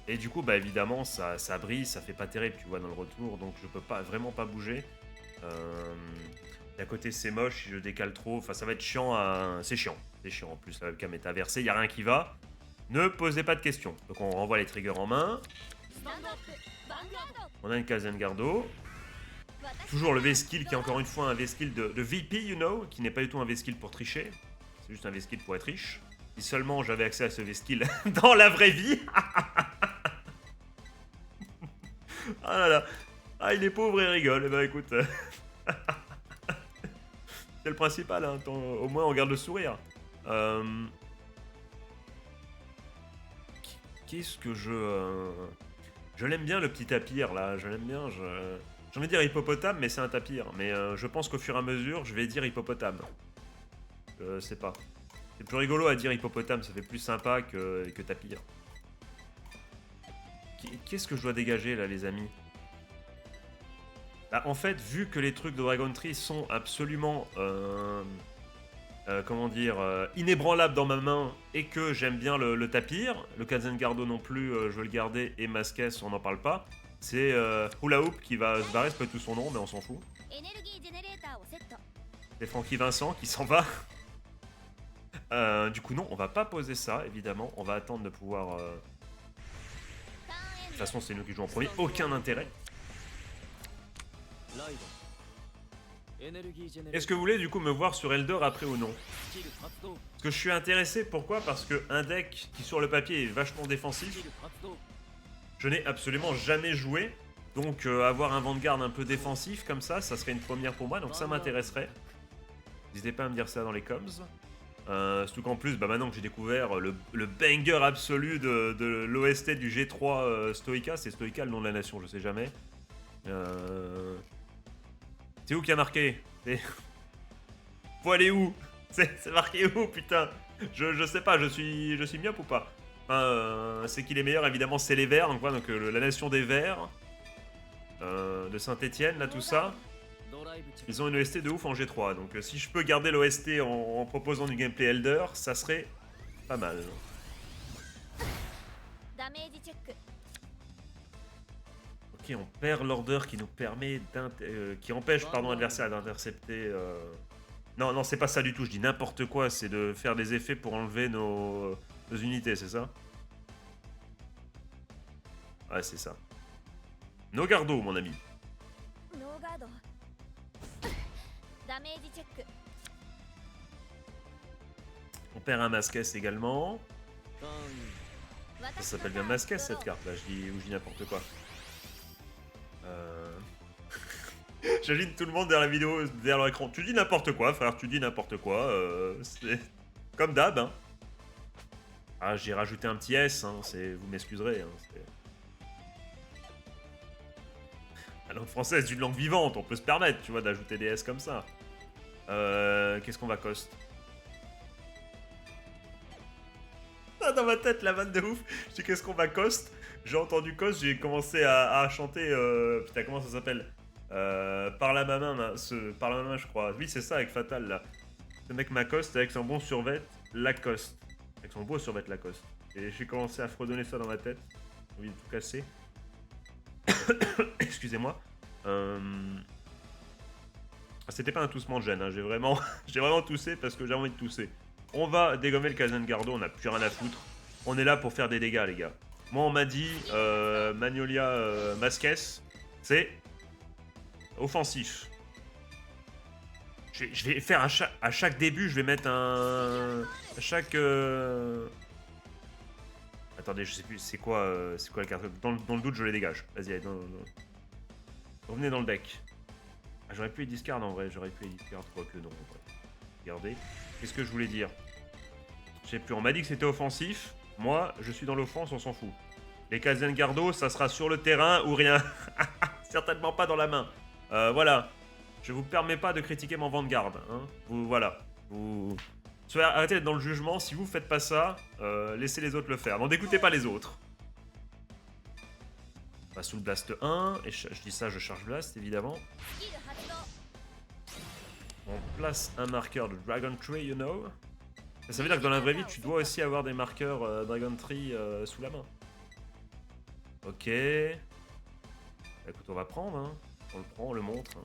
Et du coup, bah évidemment, ça brille, ça fait pas terrible, tu vois, dans le retour. Donc, je peux vraiment pas bouger. D'à côté c'est moche, si je décale trop, enfin ça va être chiant c'est chiant en plus la webcam est inversée, il n'y a rien qui va. Ne posez pas de questions. Donc on renvoie les triggers en main. スタンドアップヴァンガード On a une Kazengardo. Toujours le V-skill qui est encore une fois un V-skill de VP, you know, qui n'est pas du tout un V-skill pour tricher. C'est juste un V-skill pour être riche. Si seulement j'avais accès à ce V-skill dans la vraie vie. Ah là là. Ah il est pauvre et rigole, et bah écoute... C'est le principal, hein. Au moins on garde le sourire. Qu'est-ce que je l'aime bien le petit tapir là, je l'aime bien. J'ai envie de dire hippopotame, mais c'est un tapir. Mais je pense qu'au fur et à mesure, je vais dire hippopotame. Je sais pas. C'est plus rigolo à dire hippopotame, ça fait plus sympa que tapir. Qu'est-ce que je dois dégager là, les amis? Bah, en fait, vu que les trucs de Dragon Tree sont absolument, comment dire, inébranlables dans ma main et que j'aime bien le tapir, le Kazengardo non plus, je veux le garder, et Masques, on n'en parle pas, c'est Hula Hoop qui va se barrer, c'est pas tout son nom, mais on s'en fout. エネルギージェネレーターをセット C'est Francky Vincent qui s'en va. Du coup, non, on va pas poser ça, évidemment, on va attendre de pouvoir... ターンエン De ド toute façon, c'est nous qui jouons en premier, aucun intérêt. ライドエネルギージェネレー Est-ce que vous voulez du coup me voir sur Eldor après ou non? スキル発動 Parce que je suis intéressé, pourquoi? Parce que un deck qui sur le papier est vachement ス défensif, キル発動 je n'ai absolument jamais joué Donc avoir un Vanguard un peu défensif comme ça serait une première pour moi, donc ça m'intéresserait. N'hésitez pas à me dire ça dans les coms. Surtout qu'en plus, bah, maintenant que j'ai découvert le banger absolu de l'OST du G3 Stoica, c'est Stoica le nom de la nation, je sais jamais. C'est où qui a marqué? Faut aller où? C'est marqué où, putain? Je sais pas, je suis myope ou pas? C'est qu'il est meilleur, évidemment, c'est les Verts, donc voilà, donc la nation des Verts. De Saint-Etienne, là, tout ça. ドライブチェック Ils ont une OST de ouf en G3, donc si je peux garder l'OST en proposant du gameplay Elder, ça serait pas mal. ダメージチェック Ok, on perd l'order qui nous permet qui empêche l'adversaire d'intercepter. Non, non, c'est pas ça du tout. Je dis n'importe quoi. C'est de faire des effets pour enlever nos unités, c'est ça? Ouais, c'est ça. Nos gardos, mon ami. ノーガードダメージチェック On perd un Masquess également. ターン Ça s'appelle bien Masquess cette carte là. Je dis n'importe quoi. J'imagine tout le monde derrière la vidéo, derrière leur écran. Tu dis n'importe quoi, frère, tu dis n'importe quoi. C'est comme d'hab. Hein. Ah, j'ai rajouté un petit S, hein, vous m'excuserez. Hein, la langue française est une langue vivante, on peut se permettre, tu vois, d'ajouter des S comme ça. Qu'est-ce qu'on va cost? Ah, dans ma tête, la vanne de ouf. Je dis qu'est-ce qu'on va cost? J'ai entendu cost, j'ai commencé à chanter. Putain, comment ça s'appelle? Par la main, par la main, je crois. Oui, c'est ça avec Fatal là. Ce mec m'accoste avec son bon survêt Lacoste. Avec son beau survêt Lacoste. Et j'ai commencé à fredonner ça dans ma tête. J'ai envie de tout casser. Excusez-moi. C'était pas un toussement de gêne, hein. J'ai vraiment toussé parce que j'ai envie de tousser. On va dégommer le Kaizen Gardo, on n'a plus rien à foutre. On est là pour faire des dégâts, les gars. Moi, on m'a dit, Magnolia Masquess, c'est offensif. Je vais faire à chaque début, je vais mettre un... À chaque... Attendez, je sais plus, c'est quoi la carte? Dans le doute, je les dégage. Vas-y, allez, revenez dans le deck. Ah, j'aurais pu les discard en vrai, j'aurais pu les discard, quoique non. Regardez. Qu'est-ce que je voulais dire? Je sais plus, on m'a dit que c'était offensif. Moi, je suis dans l'offense, on s'en fout. Les Kaizen Gardo, ça sera sur le terrain ou rien. Certainement pas dans la main. Voilà. Je vous permets pas de critiquer mon Vanguard. Hein. Voilà. Arrêtez d'être dans le jugement. Si vous faites pas ça, laissez les autres le faire. N'en dégoûtez pas les autres. On va sous le Blast 1. Et je dis ça, je charge Blast, évidemment. スキル発動 On place un marqueur de Dragon Tree, you know. Ça veut dire que dans la vraie vie, tu dois aussi avoir des marqueurs Dragon Tree sous la main. Ok. Bah, écoute, on va prendre. Hein. On le prend, on le montre. Hein.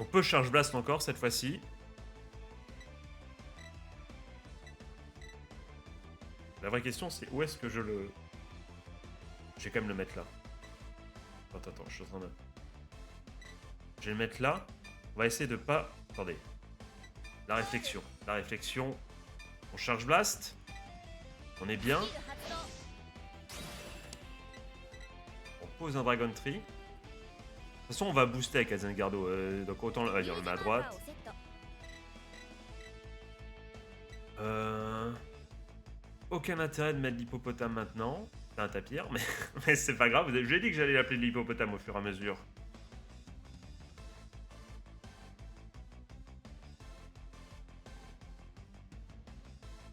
On peut Charge Blast encore cette fois-ci. La vraie question, c'est où est-ce que je le... Je vais quand même le mettre là. Attends, je suis en train de... Je vais le mettre là. On va essayer de pas... Attendez. La réflexion. On charge Blast. On est bien. スキル発動 On pose un Dragon Tree. De toute façon, on va booster avec Kaizen Gardo. Donc autant... Vas-y, on le met à droite. をセット Aucun intérêt de mettre l'hippopotame maintenant. C'est un tapir, mais c'est pas grave. J'ai dit que j'allais l'appeler l'hippopotame au fur et à mesure.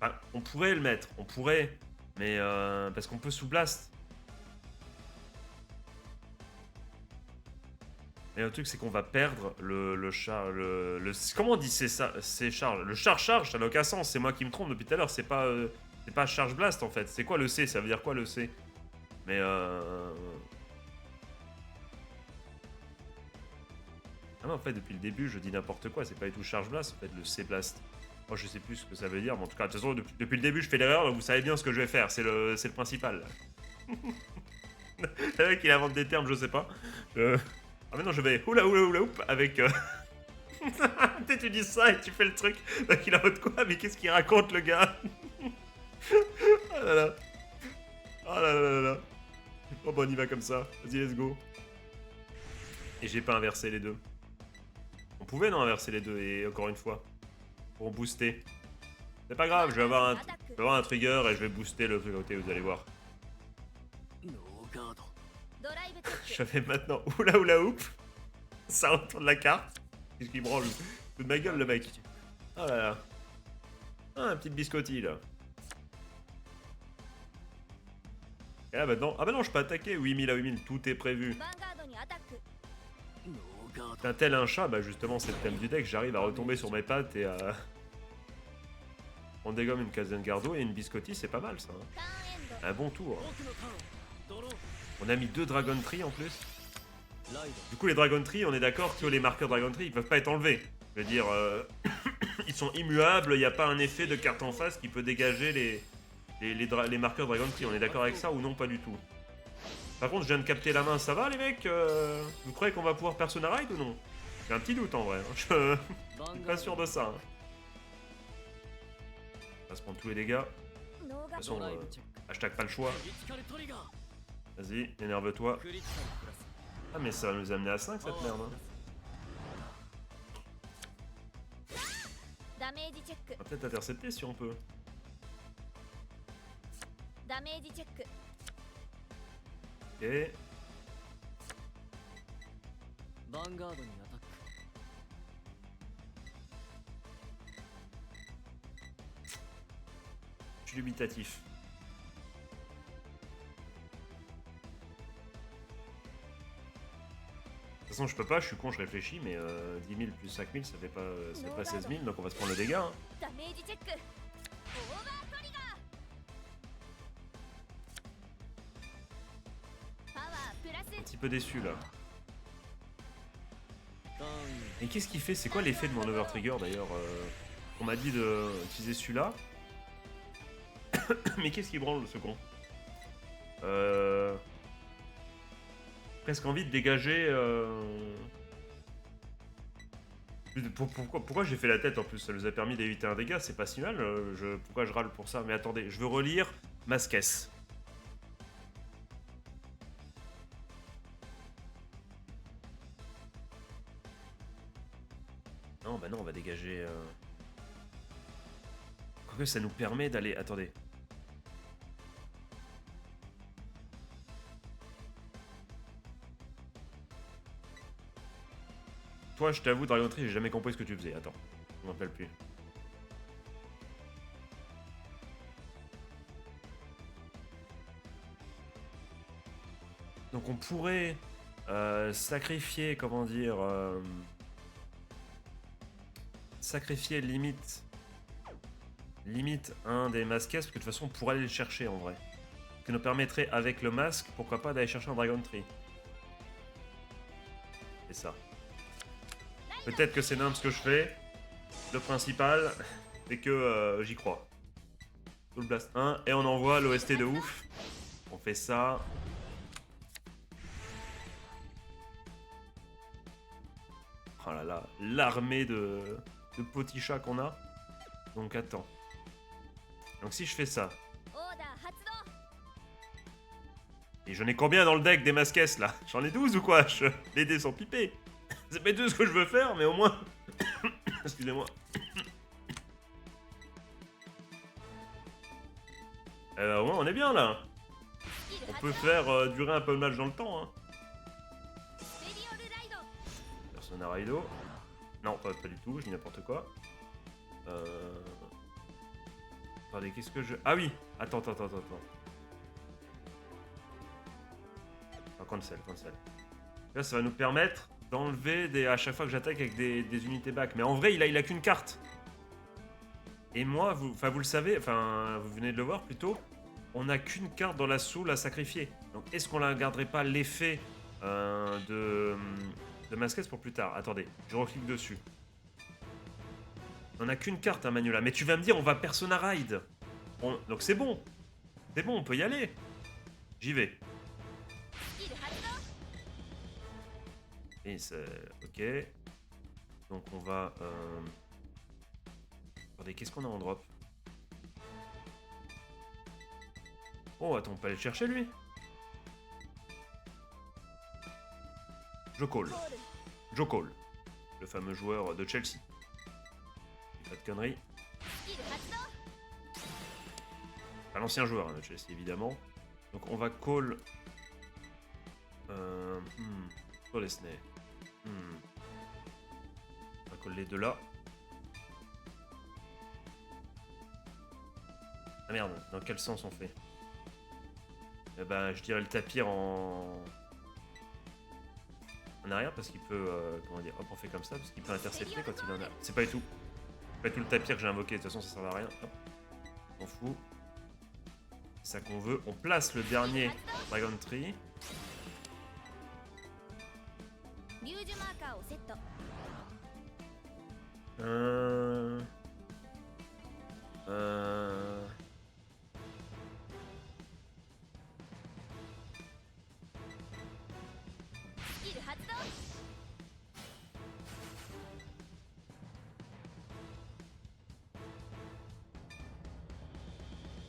Enfin, on pourrait le mettre, mais parce qu'on peut sous blast. Mais le truc c'est qu'on va perdre le char, comment on dit c'est ça, c'est charge, le charge, ça n'a aucun sens. C'est moi qui me trompe depuis tout à l'heure. C'est pas charge blast en fait. C'est quoi le C? Ça veut dire quoi le C? Mais ah non, en fait depuis le début je dis n'importe quoi. C'est pas du tout charge blast en fait, le C blast. Moi je sais plus ce que ça veut dire, mais en tout cas de toute façon depuis le début je fais l'erreur. Vous savez bien ce que je vais faire. C'est le principal. Le mec il invente des termes, je sais pas. Ah mais non, je vais oula oup avec... tu dis ça et tu fais le truc. Donc il a en mode quoi? Mais qu'est-ce qu'il raconte le gars? Ah là là. Ah là là là là. Oh bah on y va comme ça. Vas-y, let's go. Et j'ai pas inversé les deux. On pouvait non inverser les deux et encore une fois. Pour booster. C'est pas grave, je vais avoir un trigger et je vais booster le truc à côté, vous allez voir. ノーガード。ドライブチェック Je fais maintenant oula oula oup. Ça retourne la carte. Qu'est-ce qu'il branle? De ma gueule le mec. Oh là là. Ah, un petit biscotti là. Et là maintenant. Ah bah non, je peux attaquer. 8000 à 8000, tout est prévu. ヴァンガードにアタック ノーガード。 T'es un tel un chat, bah justement c'est le thème du deck, j'arrive à retomber sur mes pattes et à... On dégomme une Kazengardo et une Biscotti, c'est pas mal ça. Hein. ターンエンド Un bon tour. 僕のターン。ドロー。 On a mis 2 Dragon Tree en plus. ライ Du coup les Dragon Tree, on est d'accord que les marqueurs Dragon Tree, ils peuvent pas être enlevés. Je veux dire, ils sont immuables, il n'y a pas un effet de carte en face qui peut dégager les marqueurs Dragon Tree. On est d'accord avec ça ou non? Pas du tout. Par contre, je viens de capter la main, ça va les mecs? Vous croyez qu'on va pouvoir Persona Ride ou non? J'ai un petit doute en vrai, hein. Je ド。ヴァ suis ン pas sûr de ça. Hein. On va se prendre tous les dégâts. ノーガー De toute ド façon, ドライブチェック。 hashtag pas le choix. クリティカルトリガー。 Vas-y, énerve-toi. クリティカルプラス。 Ah mais ça va nous amener à 5 cette merde. Hein. ダメージチェック On va peut-être intercepter si on peut. ダメージチェック Ok. ヴァンガードにアタック。 Je suis dubitatif. De toute façon, je peux pas, je suis con, je réfléchis, mais 10 000 plus 5 000, ça fait pas 16 000, donc on va se prendre le dégât. Hein. ダメージチェックオーバートリガーパワープラス Un petit peu déçu là. ターン。 Et qu'est-ce qu'il fait? C'est quoi l'effet de mon Over Trigger d'ailleurs? On m'a dit d'utiliser celui-là. Mais qu'est-ce qui branle ce con? Presque envie de dégager. Pourquoi j'ai fait la tête en plus? Ça nous a permis d'éviter un dégât, c'est pas si mal. Pourquoi je râle pour ça? Mais attendez, je veux relire Masquess. Non, bah non, on va dégager. Quoique ça nous permet d'aller. Attendez. Toi, je t'avoue, Dragon Tree, j'ai jamais compris ce que tu faisais. Attends, je m'en rappelle plus. Donc on pourrait sacrifier, comment dire, sacrifier limite un des masques, parce que de toute façon on pourrait aller le chercher en vrai. Ce qui nous permettrait avec le masque, pourquoi pas, d'aller chercher un Dragon Tree. C'est ça. Peut-être que c'est nimp ce que je fais. Le principal, c'est que j'y crois. Soul Blast 1, et on envoie l'OST de ouf. On fait ça. Oh là là, l'armée de petits chats qu'on a. Donc attends. Donc si je fais ça. オーダー発動 Et j'en ai combien dans le deck des masquesses là? J'en ai 12 ou quoi? Les dés sont pipés. C'est pas tout ce que je veux faire, mais au moins... Excusez-moi. Au moins on est bien là. スキル On 発 peut 動 faire durer un peu le match dans le temps. Hein. メリオルライド Persona Raido. Non, pas du tout, je dis n'importe quoi. Attendez, qu'est-ce que je... Ah oui. Attends. Ah, cancel. Là, ça va nous permettre d'enlever à chaque fois que j'attaque avec des unités back. Mais en vrai, il a qu'une carte. Et moi, vous le savez, vous venez de le voir plutôt, on n'a qu'une carte dans la soul à sacrifier. Donc, est-ce qu'on la garderait pas l'effet de Masquez pour plus tard? Attendez, je reclique dessus. On n'a qu'une carte, hein, Manuela. Mais tu vas me dire, on va Persona Ride. Donc c'est bon. C'est bon, on peut y aller. J'y vais. スキル発動 Et c'est... Ok. Donc on va... Attendez, qu'est-ce qu'on a en drop? Oh, attends, on peut aller le chercher, lui. Joe Cole. コール Joe Cole. Le fameux joueur de Chelsea. Pas de conneries. スキル発動 Enfin, l'ancien joueur hein, de Chelsea, évidemment. Donc, on va call... Solesney. On va call les deux là. Ah merde, dans quel sens on fait? Eh ben, je dirais le tapir en arrière parce qu'il peut, comment dire, hop on fait comme ça parce qu'il peut intercepter quand il en a. C'est pas du tout le tapir que j'ai invoqué, de toute façon ça sert à rien. Hop. On fout. C'est ça qu'on veut. On place le dernier Dragon Tree. リュージュマーカーをセット スキル発動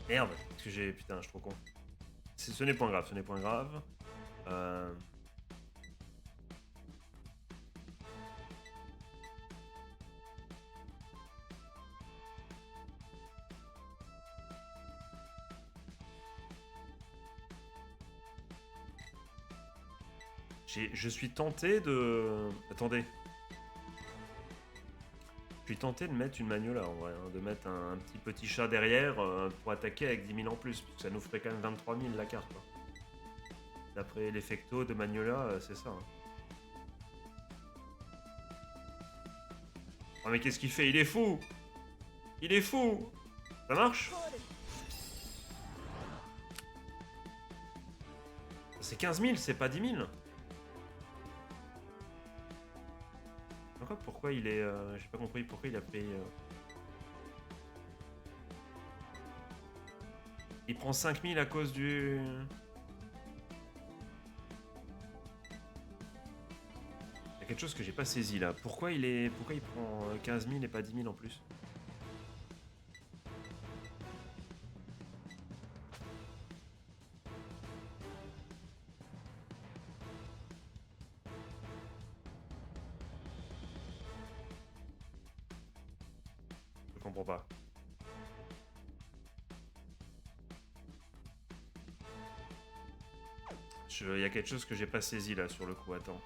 Merde, parce que j'ai. Putain, je suis trop con. Ce n'est point grave, ce n'est point grave. Je suis tenté de... Attendez. Je suis tenté de mettre une Magnola en vrai, hein, de mettre un petit chat derrière pour attaquer avec 10 000 en plus, parce que ça nous ferait quand même 23 000 la carte. D'après l'effecto de Magnola, c'est ça. Hein. Oh mais qu'est-ce qu'il fait? Il est fou! Il est fou! Ça marche? コール C'est 15 000, c'est pas 10 000. Pourquoi il est... j'ai pas compris pourquoi il a pris... Il prend 5000 à cause du... Il y a quelque chose que j'ai pas saisi là. Pourquoi il prend 15 000 et pas 10 000 en plus? Je comprends pas. Il y a quelque chose que j'ai pas saisi là sur le coup, attends.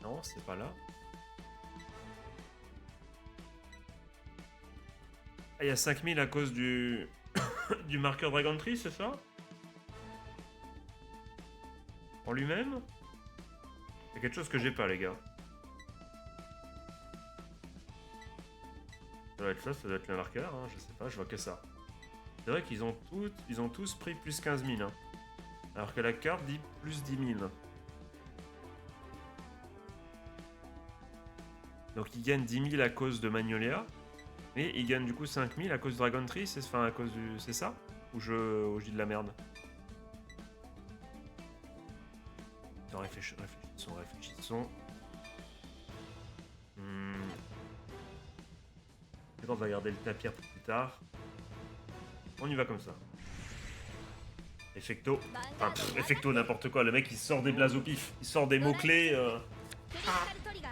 Non, c'est pas là. Ah, il y a 5000 à cause du... du marqueur Dragon Tree, c'est ça? En lui-même? Il y a quelque chose que j'ai pas, les gars. Ça doit être ça doit être le marqueur, hein, je sais pas, je vois que ça. C'est vrai qu'ils ont tous pris plus 15 000, hein, alors que la carte dit plus 10 000. Donc ils gagnent 10 000 à cause de Magnolia, et ils gagnent du coup 5 000 à cause de Dragon Tree, enfin à cause du... C'est ça? Ou je dis de la merde? Attends, réfléchissons. On va garder le tapir pour plus tard. On y va comme ça. Effecto. Enfin, effecto, n'importe quoi. Le mec, il sort des blazes au pif. Il sort des mots-clés. クリティカルトリガ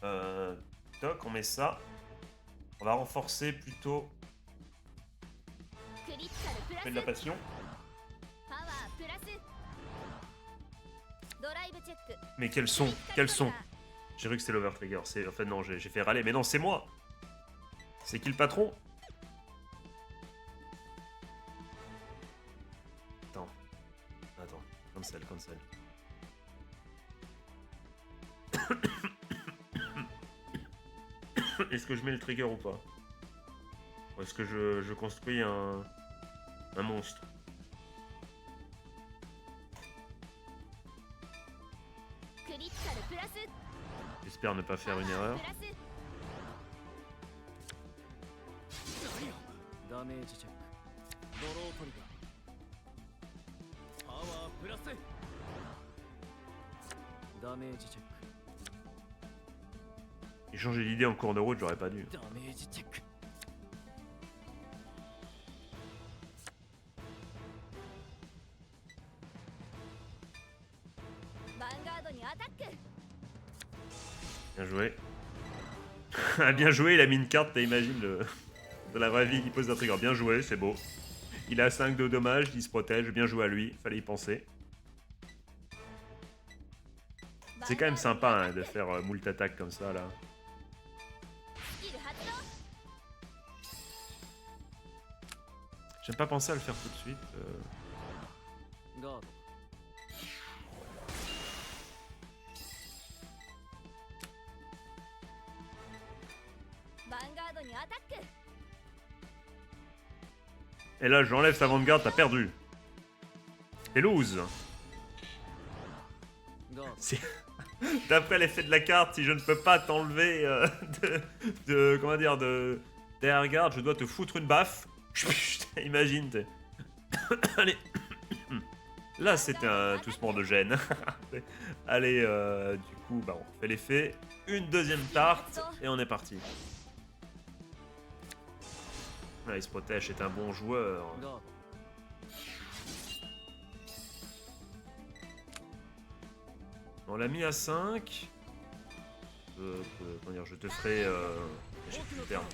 ー Toc, on met ça. On va renforcer plutôt. クリティカルプラ Fait de la ス passion. パワープラスドライブチェック Mais quels sont? Quels sont? J'ai cru que c'était l'Overtrigger. En fait, non, j'ai fait râler. Mais non, c'est moi. C'est qui le patron? Attends. Cancel. Est-ce que je mets le trigger ou pas? Ou est-ce que je construis un monstre? J'espère ne pas faire une erreur. ダメージチェックドロートリガーパワープラスダメージチェック J'ai changé d'idée en cours de route, j'aurais pas dû. ダメージチェック ヴァンガードにアタック Bien joué. Bien joué, il a mis une carte, t'imagines, de la vraie vie qui pose un trigger. Bien joué, c'est beau. Il a 5 de dommages, il se protège, bien joué à lui, fallait y penser. C'est quand même sympa hein, de faire moult attaques comme ça là. スキル発動 J'aime pas penser à le faire tout de suite. ガード ヴァンガードにアタック Et là, j'enlève sa vanguard, t'as perdu. Et lose. ガード C'est- D'après l'effet de la carte, si je ne peux pas t'enlever comment dire, de derrière garde, je dois te foutre une baffe. Imagine, t'es. Allez. Là, c'était un toussement de gêne. Allez, du coup, bah, on fait l'effet. Une deuxième tarte et on est parti. Ah, il se protège, c'est un bon joueur. ガード On l'a mis à 5. Comment dire, je te ferai. J'ai plus le terme.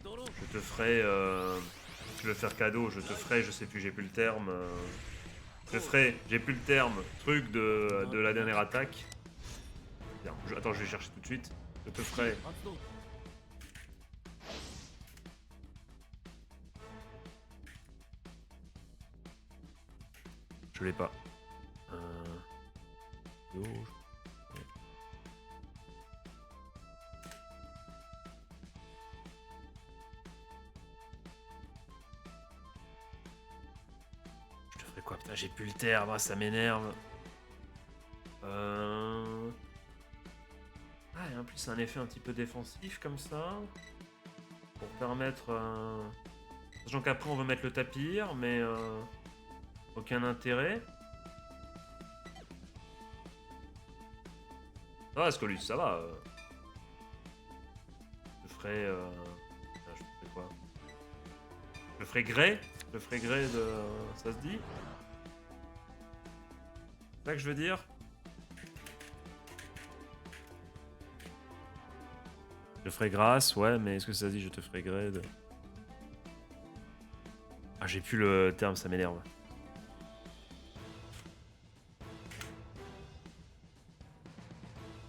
ドロー Je te ferai. Je vais faire cadeau, je te ferai, je sais plus, j'ai plus le terme. Je te ferai, j'ai plus le terme. Truc de la dernière attaque. Bien, attends, je vais chercher tout de suite. Je te ferai. 発動 Je l'ai pas. Gauche. Ouais. Je te ferai quoi? Putain, j'ai plus le terme, ah, ça m'énerve. Ah, et en plus, c'est un effet un petit peu défensif comme ça. Pour permettre. Sachant qu'après, on veut mettre le tapir, mais. Aucun intérêt. Ça va, Scolus, ça va. Je ferai. Putain, je ferai quoi? Je ferai gré. Je ferai gré de. Ça se dit? C'est ça que je veux dire? Je ferai grâce, ouais, mais est-ce que ça se dit je te ferai gré de. Ah, j'ai plus le terme, ça m'énerve.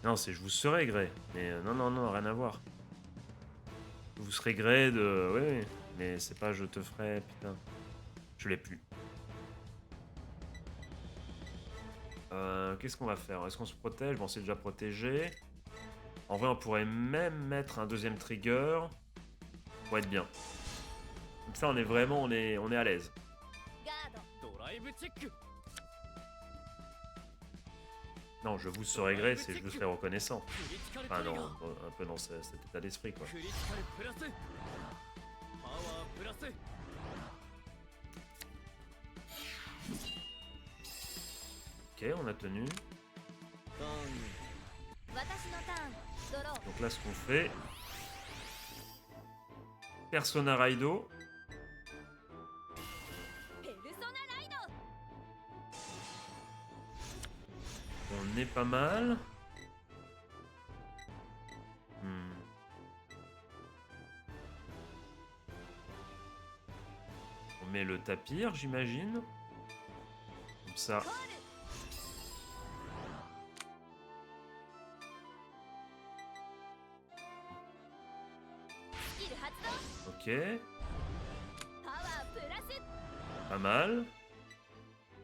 Non, c'est je vous serai gré. Mais non, non, non, rien à voir. Vous serez gré de. Oui, oui. Mais c'est pas je te ferai. Putain. Je l'ai plus. Qu'est-ce qu'on va faire? Est-ce qu'on se protège? Bon, c'est déjà protégé. En vrai, on pourrait même mettre un deuxième trigger. Pour être bien. Comme ça, on est vraiment. On est à l'aise. ガード ドライブチェック Non, je vous serai gré, c'est je vous serai reconnaissant. クリティカル Enfin, トリ non, ガー un peu dans cet état d'esprit, quoi. クリティカルプラスパワープラス Ok, on a tenu. ターン私のターンドロー Donc là, ce qu'on fait. Persona Raido. ペルソナライド On est pas mal. Hmm. On met le tapir, j'imagine. Comme ça. コール スキル発動 Ok, パワープラス pas mal.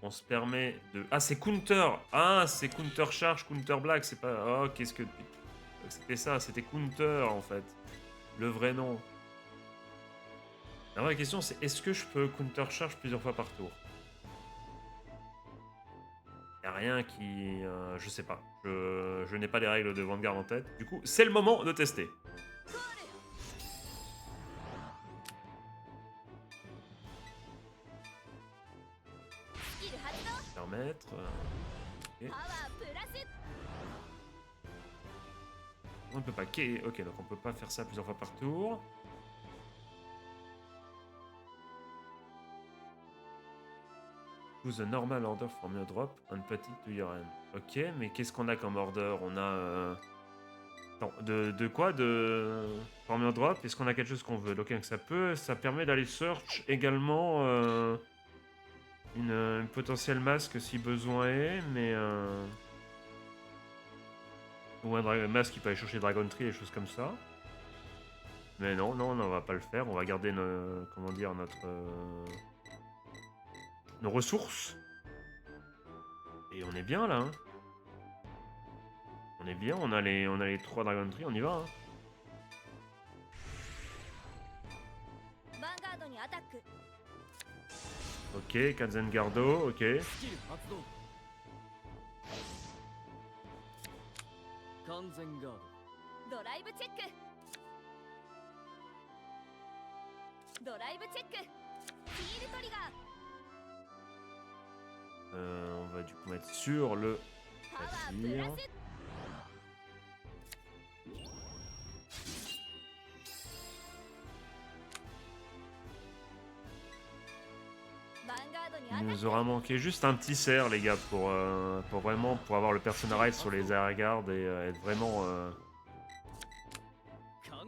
On se permet de... Ah, c'est counter. Ah, c'est counter charge, counter black. C'est pas... Oh, qu'est-ce que... C'était ça, c'était counter, en fait. Le vrai nom. La vraie question, c'est est-ce que je peux counter charge plusieurs fois par tour? Y a rien qui... je sais pas. Je n'ai pas les règles de Vanguard en tête. Du coup, c'est le moment de tester. コール スキル発動 Permettre... ok. パワープラス On ne peut pas. Ok, donc on peut pas faire ça plusieurs fois par tour. Choose a normal order from your drop and put it to your hand. Ok, mais qu'est-ce qu'on a comme order? On a... Attends, de quoi? From your drop? Est-ce qu'on a quelque chose qu'on veut? Donc ça permet d'aller search également une potentielle masque si besoin est, mais... Ou un masque qui peut aller chercher Dragon Tree, des choses comme ça. Mais non, on va pas le faire. On va garder comment dire, nos ressources. Et on est bien là. Hein. On est bien, on a les 3 Dragon Tree, on y va. Hein. ヴァンガードにアタック Ok, Kanzengardo, ok. スキル発動完全ガードドライブチェックドライブチェックヒールトリガー On va du coup mettre sur le パワープ navire. ラス ヴァンガードにアタ Il ッ nous ク aura manqué juste un petit cerf, les gars, pour vraiment pour avoir le personnage sur les arrière-gardes et être vraiment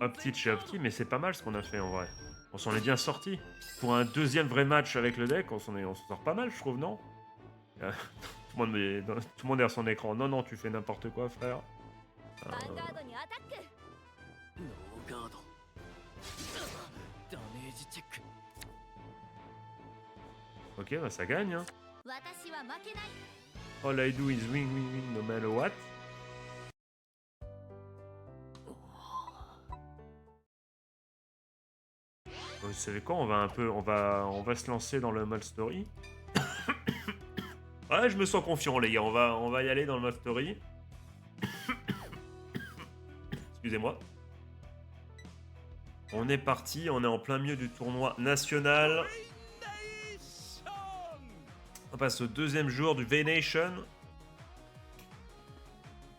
up petit chez up petit. Mais c'est pas mal ce qu'on a fait en vrai. On s'en est bien sorti. Pour un deuxième vrai match avec le deck, on s'en sort pas mal, je trouve, non? Tout le monde est à son écran. Non, tu fais n'importe quoi, frère. ヴァンガードにアタック ノーガードダメージチェック Ok, bah ça gagne. Hein. 私は負けない All I do is win, no matter what. Vous savez quoi, on va se lancer dans le mode story. Ouais, je me sens confiant, les gars. On va y aller dans le mode story. Excusez-moi. On est parti, on est en plein milieu du tournoi national. On passe au deuxième jour du V-Nation.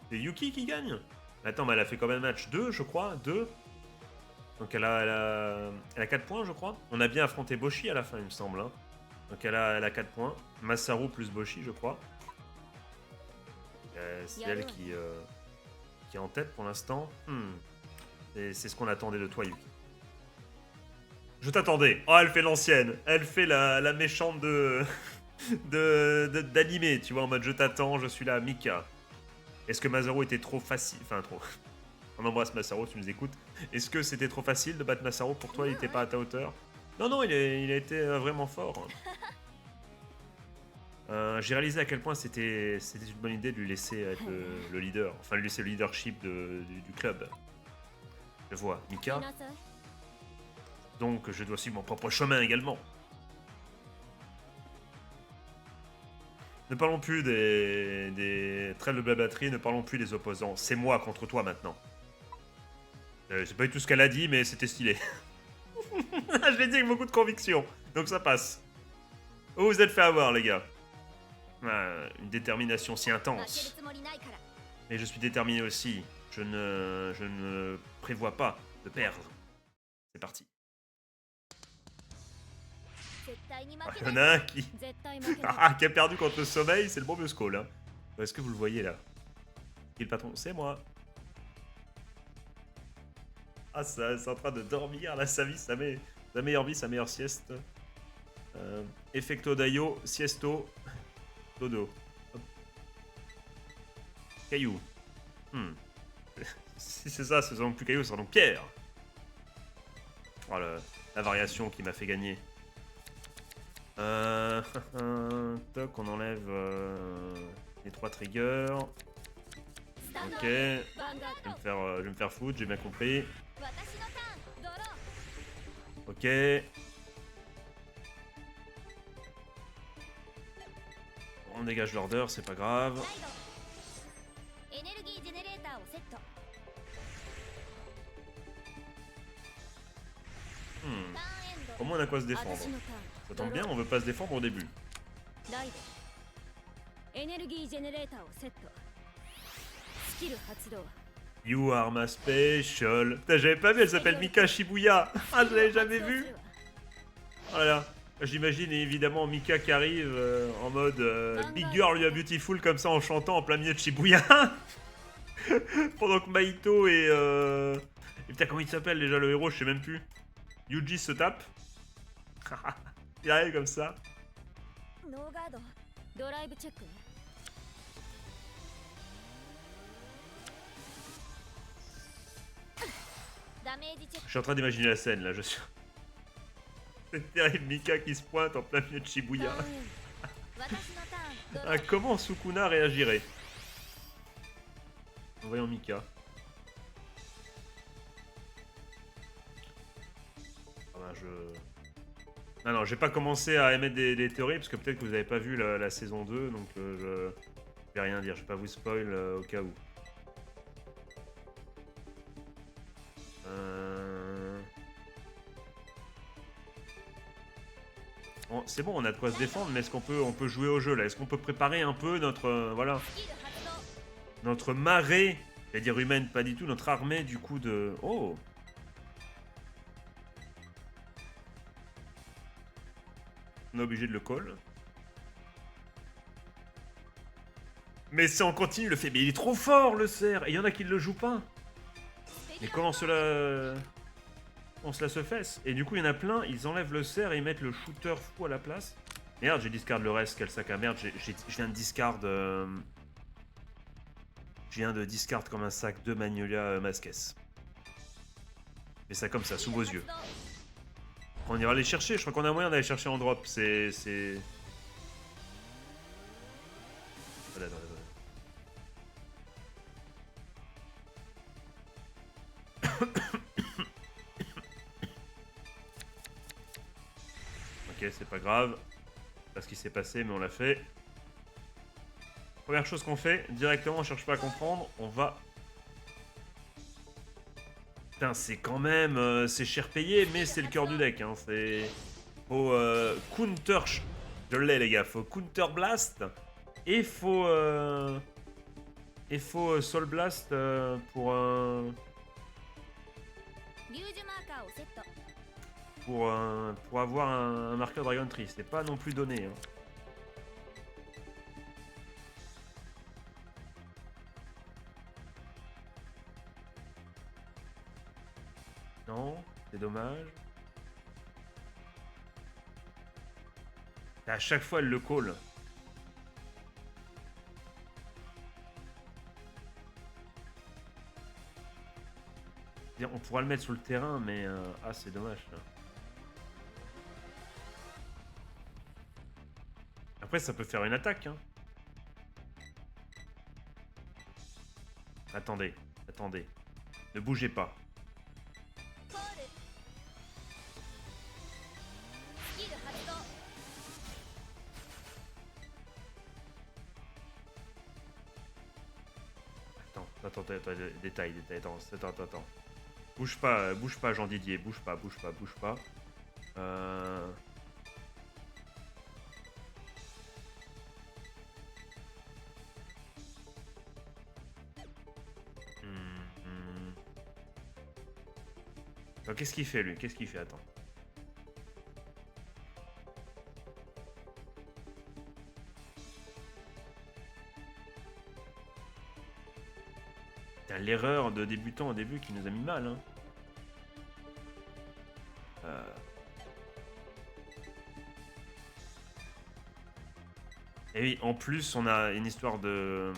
C'est Yuki qui gagne. Attends, mais elle a fait combien de matchs? 2, je crois. 2. Donc elle a 4 points, je crois. On a bien affronté Boshi à la fin, il me semble. Hein. Donc elle a 4 points. Masaru plus Boshi, je crois. C'est elle qui est en tête pour l'instant. C'est ce qu'on attendait de toi, Yuki. Je t'attendais. Oh, elle fait l'ancienne. Elle fait la méchante d'animé, tu vois, en mode je t'attends, je suis là, Mika. Est-ce que Masaru était trop facile? Enfin, trop... On embrasse Masaru, tu nous écoutes. Est-ce que c'était trop facile de battre Masaru pour toi? Il était pas à ta hauteur? Non, il a été vraiment fort. J'ai réalisé à quel point c'était une bonne idée de lui laisser être le leader. Enfin, lui laisser le leadership du club. Je vois, Mika. いなさい Donc, je dois suivre mon propre chemin également. Ne parlons plus des trêves de blablaterie, ne parlons plus des opposants. C'est moi contre toi maintenant. C'est pas du tout ce qu'elle a dit, mais c'était stylé. Je l'ai dit avec beaucoup de conviction, donc ça passe. Vous vous êtes fait avoir, les gars. Une détermination si 負ける intense. つもりないから Mais je suis déterminé aussi. Je ne prévois pas de perdre. C'est parti. 絶対に負 Il け y en ない a un qui... 絶対負けない Ah, qui a perdu contre le sommeil, c'est le bon Musco là. Est-ce que vous le voyez là? Qui est le patron? C'est moi. Ah, ça, c'est en train de dormir là, sa vie, sa meilleure vie, sa meilleure sieste. Effecto Daio, Siesto, Dodo. Hop. Caillou. Si c'est ça, ce sera donc plus Caillou, ce sera donc Pierre. Oh, la variation qui m'a fait gagner. Toc, on enlève les 3 triggers. スタート Ok, ヴァンガード je vais me faire foutre, j'ai bien compris. 私のターンドロー Ok. On dégage l'order, c'est pas grave. ライドエネルギージェネレーターをセット Hmm. ターンエンド Au moins on a quoi se défendre. 私のターン Ça tombe bien, on veut pas se défendre au début. ライドエネルギージェネレーターをセットスキル発動 You are my special. Putain, j'avais pas vu, elle s'appelle Mika Shibuya. Ah, je l'avais jamais vue. Voilà. J'imagine évidemment Mika qui arrive en mode Big Girl, you are beautiful comme ça en chantant en plein milieu de Shibuya. Pendant que Maito et putain, comment il s'appelle déjà le héros, je sais même plus. Yuji se tape. Il arrive comme ça. ノーガードドライブチェックね ダメージチェッ Je suis en train d'imaginer la scène là, je suis. C'est terrible, Mika qui se pointe en plein milieu de ク Shibuya. 私のターンドラ Ah, イブ comment Sukuna réagirait? Voyons Mika. Ah ben, non, non, j'ai pas commencé à émettre des théories parce que peut-être que vous avez pas vu la saison 2, donc je vais rien dire, je vais pas vous spoil au cas où. Bon, c'est bon, on a de quoi se défendre, mais est-ce qu'on peut jouer au jeu là? Est-ce qu'on peut préparer un peu notre voilà, スキル発動 notre marée, j'allais dire humaine, pas du tout, notre armée du coup de. Oh. On est obligé de le call. Mais si on continue le fait, mais il est trop fort le cerf. Et il y en a qui ne le jouent pas. Mais comment cela se fait? Et du coup il y en a plein, ils enlèvent le cerf et ils mettent le shooter fou à la place. Merde, j'ai discard le reste, quel sac à merde. Je viens de discard. Je viens de discard comme un sac de Magnolia Masques. Mais ça comme ça, sous vos yeux. On ira les chercher, je crois qu'on a moyen d'aller chercher en drop. C'est. Attends, attends, attends. Ok, c'est pas grave. Pas ce qui s'est passé, mais on l'a fait. Première chose qu'on fait, directement, on cherche pas à comprendre, on va... Putain, c'est quand même... c'est cher payé, mais c'est le cœur du deck. Hein. C'est... Faut counter... Je l'ai, les gars. Faut counter blast. Et faut... soul blast pour... リュージュマーカーをセット pour avoir un marqueur Dragon Tree. C'est pas non plus donné. Hein. Non, c'est dommage. À chaque fois, elle le call. On pourra le mettre sur le terrain, mais... ah, c'est dommage. Là. Après, ça peut faire une attaque. Hein. Attendez, attendez. Ne bougez pas. コールスキル発動 Attends, détail, attends. Bouge pas, Jean Didier, bouge pas. Alors, qu'est-ce qu'il fait lui? Qu'est-ce qu'il fait? Attends. L'erreur de débutant au début qui nous a mis mal. Hein. Et oui, en plus, on a une histoire de...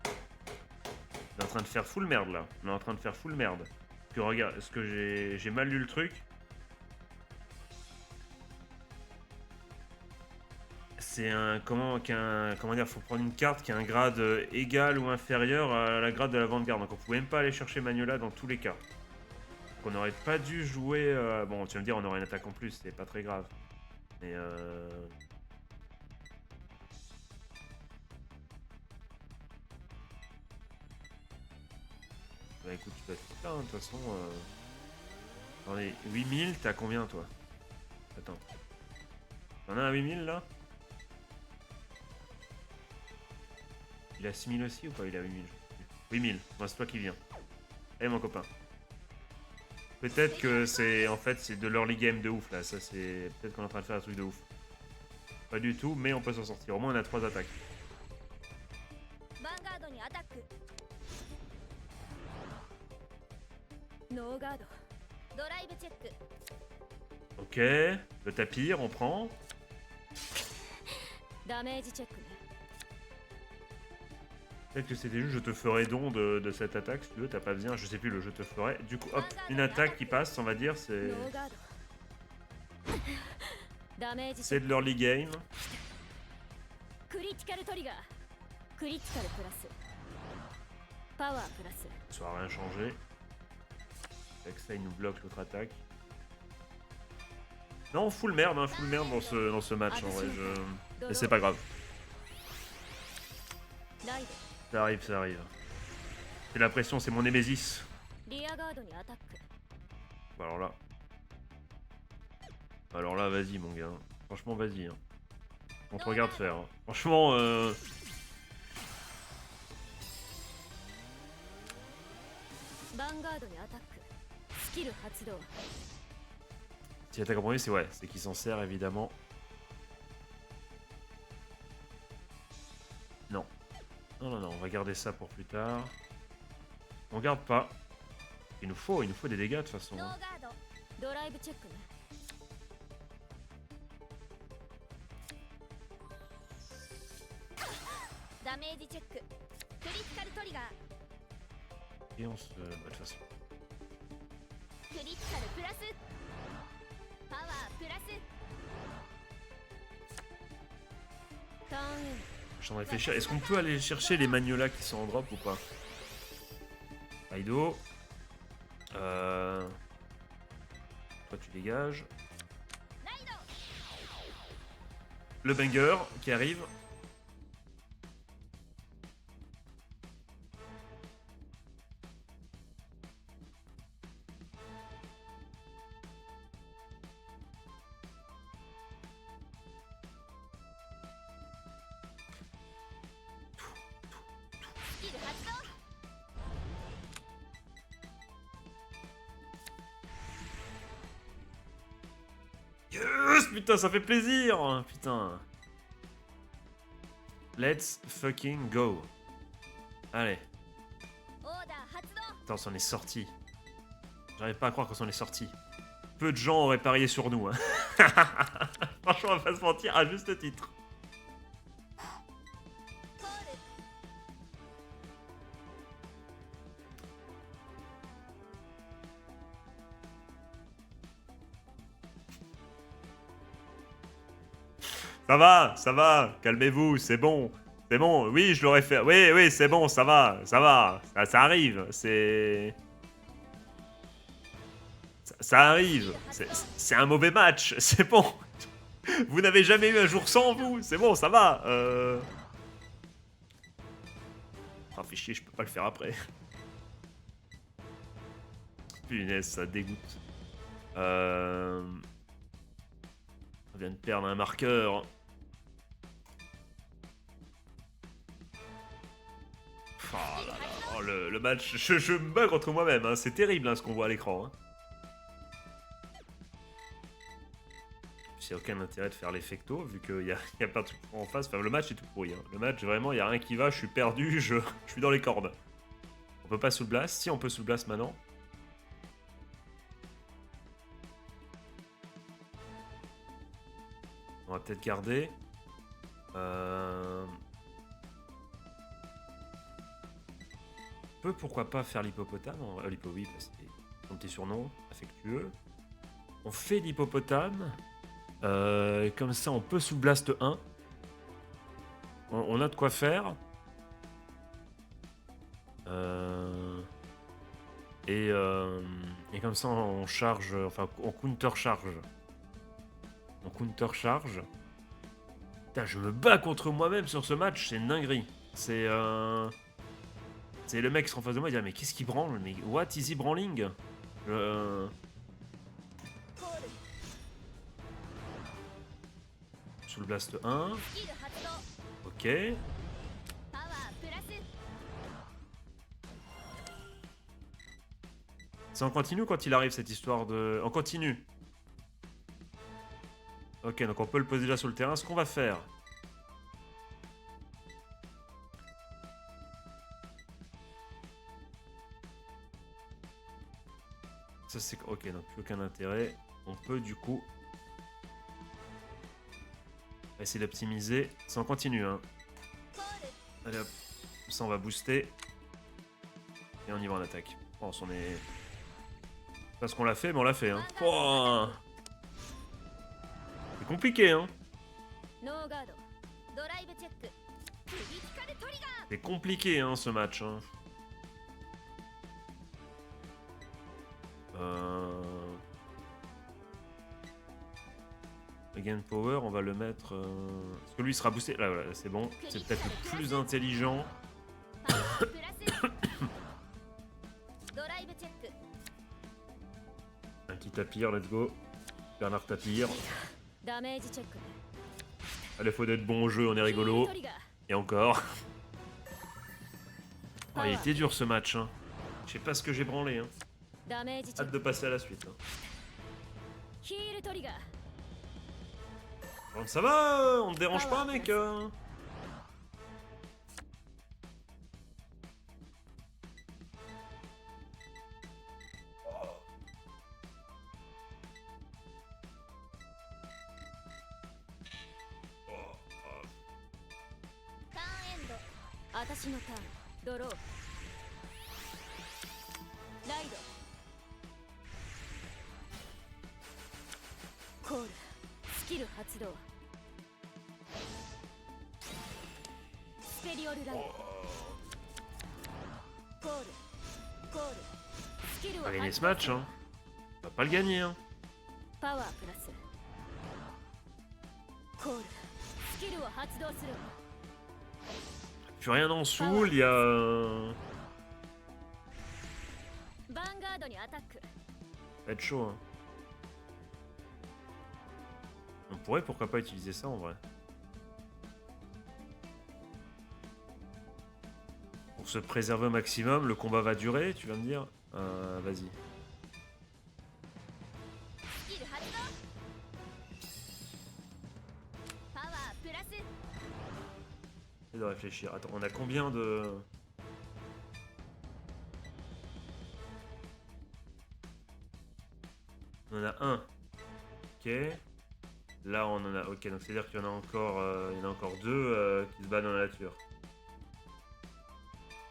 On est en train de faire full merde là. On est en train de faire full merde. Que regarde, est-ce que j'ai mal lu le truc? C'est un comment dire, faut prendre une carte qui a un grade égal ou inférieur à la grade de l'avant-garde. Donc on pouvait même pas aller chercher Magnolia dans tous les cas. Donc on n'aurait pas dû jouer. Bon, tu vas me dire, on aurait une attaque en plus, c'est pas très grave. Mais bah écoute, tu dois être là, hein, de toute façon. Attendez, 8000, t'as combien toi? Attends. T'en as un 8000 là? Il a 6000 aussi ou pas? Il a 8000. 8000, bon, c'est toi qui viens. Eh mon copain. Peut-être que c'est en fait c'est de l'early game de ouf là, ça c'est peut-être qu'on est en train de faire un truc de ouf. Pas du tout, mais on peut s'en sortir. Au moins on a 3 attaques. ヴァンガードにアタック。ノーガード。ドライブチェック。 Ok, le tapir, on prend. ダメージチェックね。 Peut-être que c'était juste je te ferai don de cette attaque, si tu veux, t'as pas besoin, je sais plus le je te ferai. Du coup, hop, une attaque qui passe, on va dire, c'est ノーガード。ダメージチェ c'est ック。 de l'early game. クリティカルトリガー。クリティカルプラス。パワープラス。 Ça va rien changer. Avec ça, il nous bloque l'autre attaque. Non, full merde dans ce match en vrai. Mais c'est pas grave. ライド。 Ça arrive, ça arrive. C'est la pression, c'est mon Némésis. リアガードにアタック。 Bah, alors là, vas-y mon gars. Franchement, vas-y. Hein. On te regarde faire. Hein. Franchement, ヴァンガードにアタック。スキル発動。 si attaque en premier, c'est ouais, c'est qu'il s'en sert évidemment. Non. Non, on va garder ça pour plus tard. On garde pas. Il nous faut des dégâts de toute façon. ノー Hein. ガード。ドライブチェックね。ダメージチェック。クリティカルトリガー。 Et on se... bah, de toute façon. クリティカルプラス。パワープラス。ターンエンド。 Je suis en train de réfléchir. Est-ce qu'on peut aller chercher les Magnola qui sont en drop ou pas? Aido. Toi tu dégages. Le banger qui arrive. Yes, putain, ça fait plaisir. Putain. Let's fucking go. Allez. オーダー発動。 Putain, on s'en est sorti. J'arrive pas à croire qu'on s'en est sorti. Peu de gens auraient parié sur nous. Hein. Franchement, on va pas se mentir, à juste titre. コール。 Ça va, calmez-vous, c'est bon. C'est bon, oui, je l'aurais fait. Oui, c'est bon, ça va. Ça arrive, c'est... Ça arrive. C'est un mauvais match, c'est bon. Vous n'avez jamais eu un jour sans vous, c'est bon, ça va. Ah, fait chier, je peux pas le faire après. Punaise, ça dégoûte. On vient de perdre un marqueur. Oh là là, oh, le match, je me bats contre moi-même, hein. C'est terrible hein, ce qu'on voit à l'écran. Hein. Il n'y a aucun intérêt de faire l'effecto vu qu'il n'y a pas de truc en face. Enfin, le match est tout pourri. Hein. Le match, vraiment, il n'y a rien qui va, je suis perdu, je suis dans les cordes. On peut pas sous le blast. Si, on peut sous le blast maintenant. On va peut-être garder. On peut pourquoi pas faire l'hippopotame. Oui, parce que c'est ton petit surnom, affectueux. On fait l'hippopotame. Comme ça, on peut sous blast 1. On a de quoi faire. Et comme ça, on charge. Enfin, on counter-charge. On counter-charge. Putain, je me bats contre moi-même sur ce match, c'est une dinguerie. C'est le mec qui sera en face de moi, il dit mais qu'est-ce qu'il branle? Mais what is he brawling? Sous le blast 1. スキル発動。 Ok. パワープラス。C'est en continu quand il arrive cette histoire de... En continu. Ok, donc on peut le poser déjà sur le terrain. Ce qu'on va faire... Ça c'est... Ok, donc plus aucun intérêt. On peut du coup... essayer d'optimiser. C'est en continu, hein. Allez hop. Ça on va booster. Et on y va en attaque. Je pense on est... Parce qu'on l'a fait, mais on l'a fait, hein. Oh, c'est compliqué, hein. ノーガードドライブチェッククリティカルトリガー C'est compliqué, hein, ce match, hein. Again Power, on va le mettre... Parce que lui, il sera boosté. Là, voilà, c'est bon. C'est peut-être le plus intelligent. パワープラスドライブチェック Un petit tapir, let's go. Bernard Tapir. ダメージチェック Allez, faut d'être bon au jeu, on est rigolo. トリガー Et encore. Oh, il était dur ce match, hein. Je sais pas ce que j'ai branlé, hein. ダメージチェッ Hâte ク de passer à la suite, hein. ヒールトリガー Bon, ça va, on te dérange pas, mec,ターンエンド私のターンドローライドコールスキル発動スペリオルライドコールコールスキル On を va gagner 発 ce 動 match, hein. On va pas le gagner, hein. パワープラスコールスキルを発動する Plus rien en dessous, il y a... ヴァンガードにアタック Ça va être chaud, hein. On pourrait pourquoi pas utiliser ça en vrai. Pour se préserver au maximum, le combat va durer, tu vas me dire. Vas-y. スキル発動パワープラス Essaye de réfléchir. Attends, on a combien de... On en a un. Ok. Là, on en a... Ok, donc c'est-à-dire qu'il y en a encore, il y en a encore deux qui se battent dans la nature.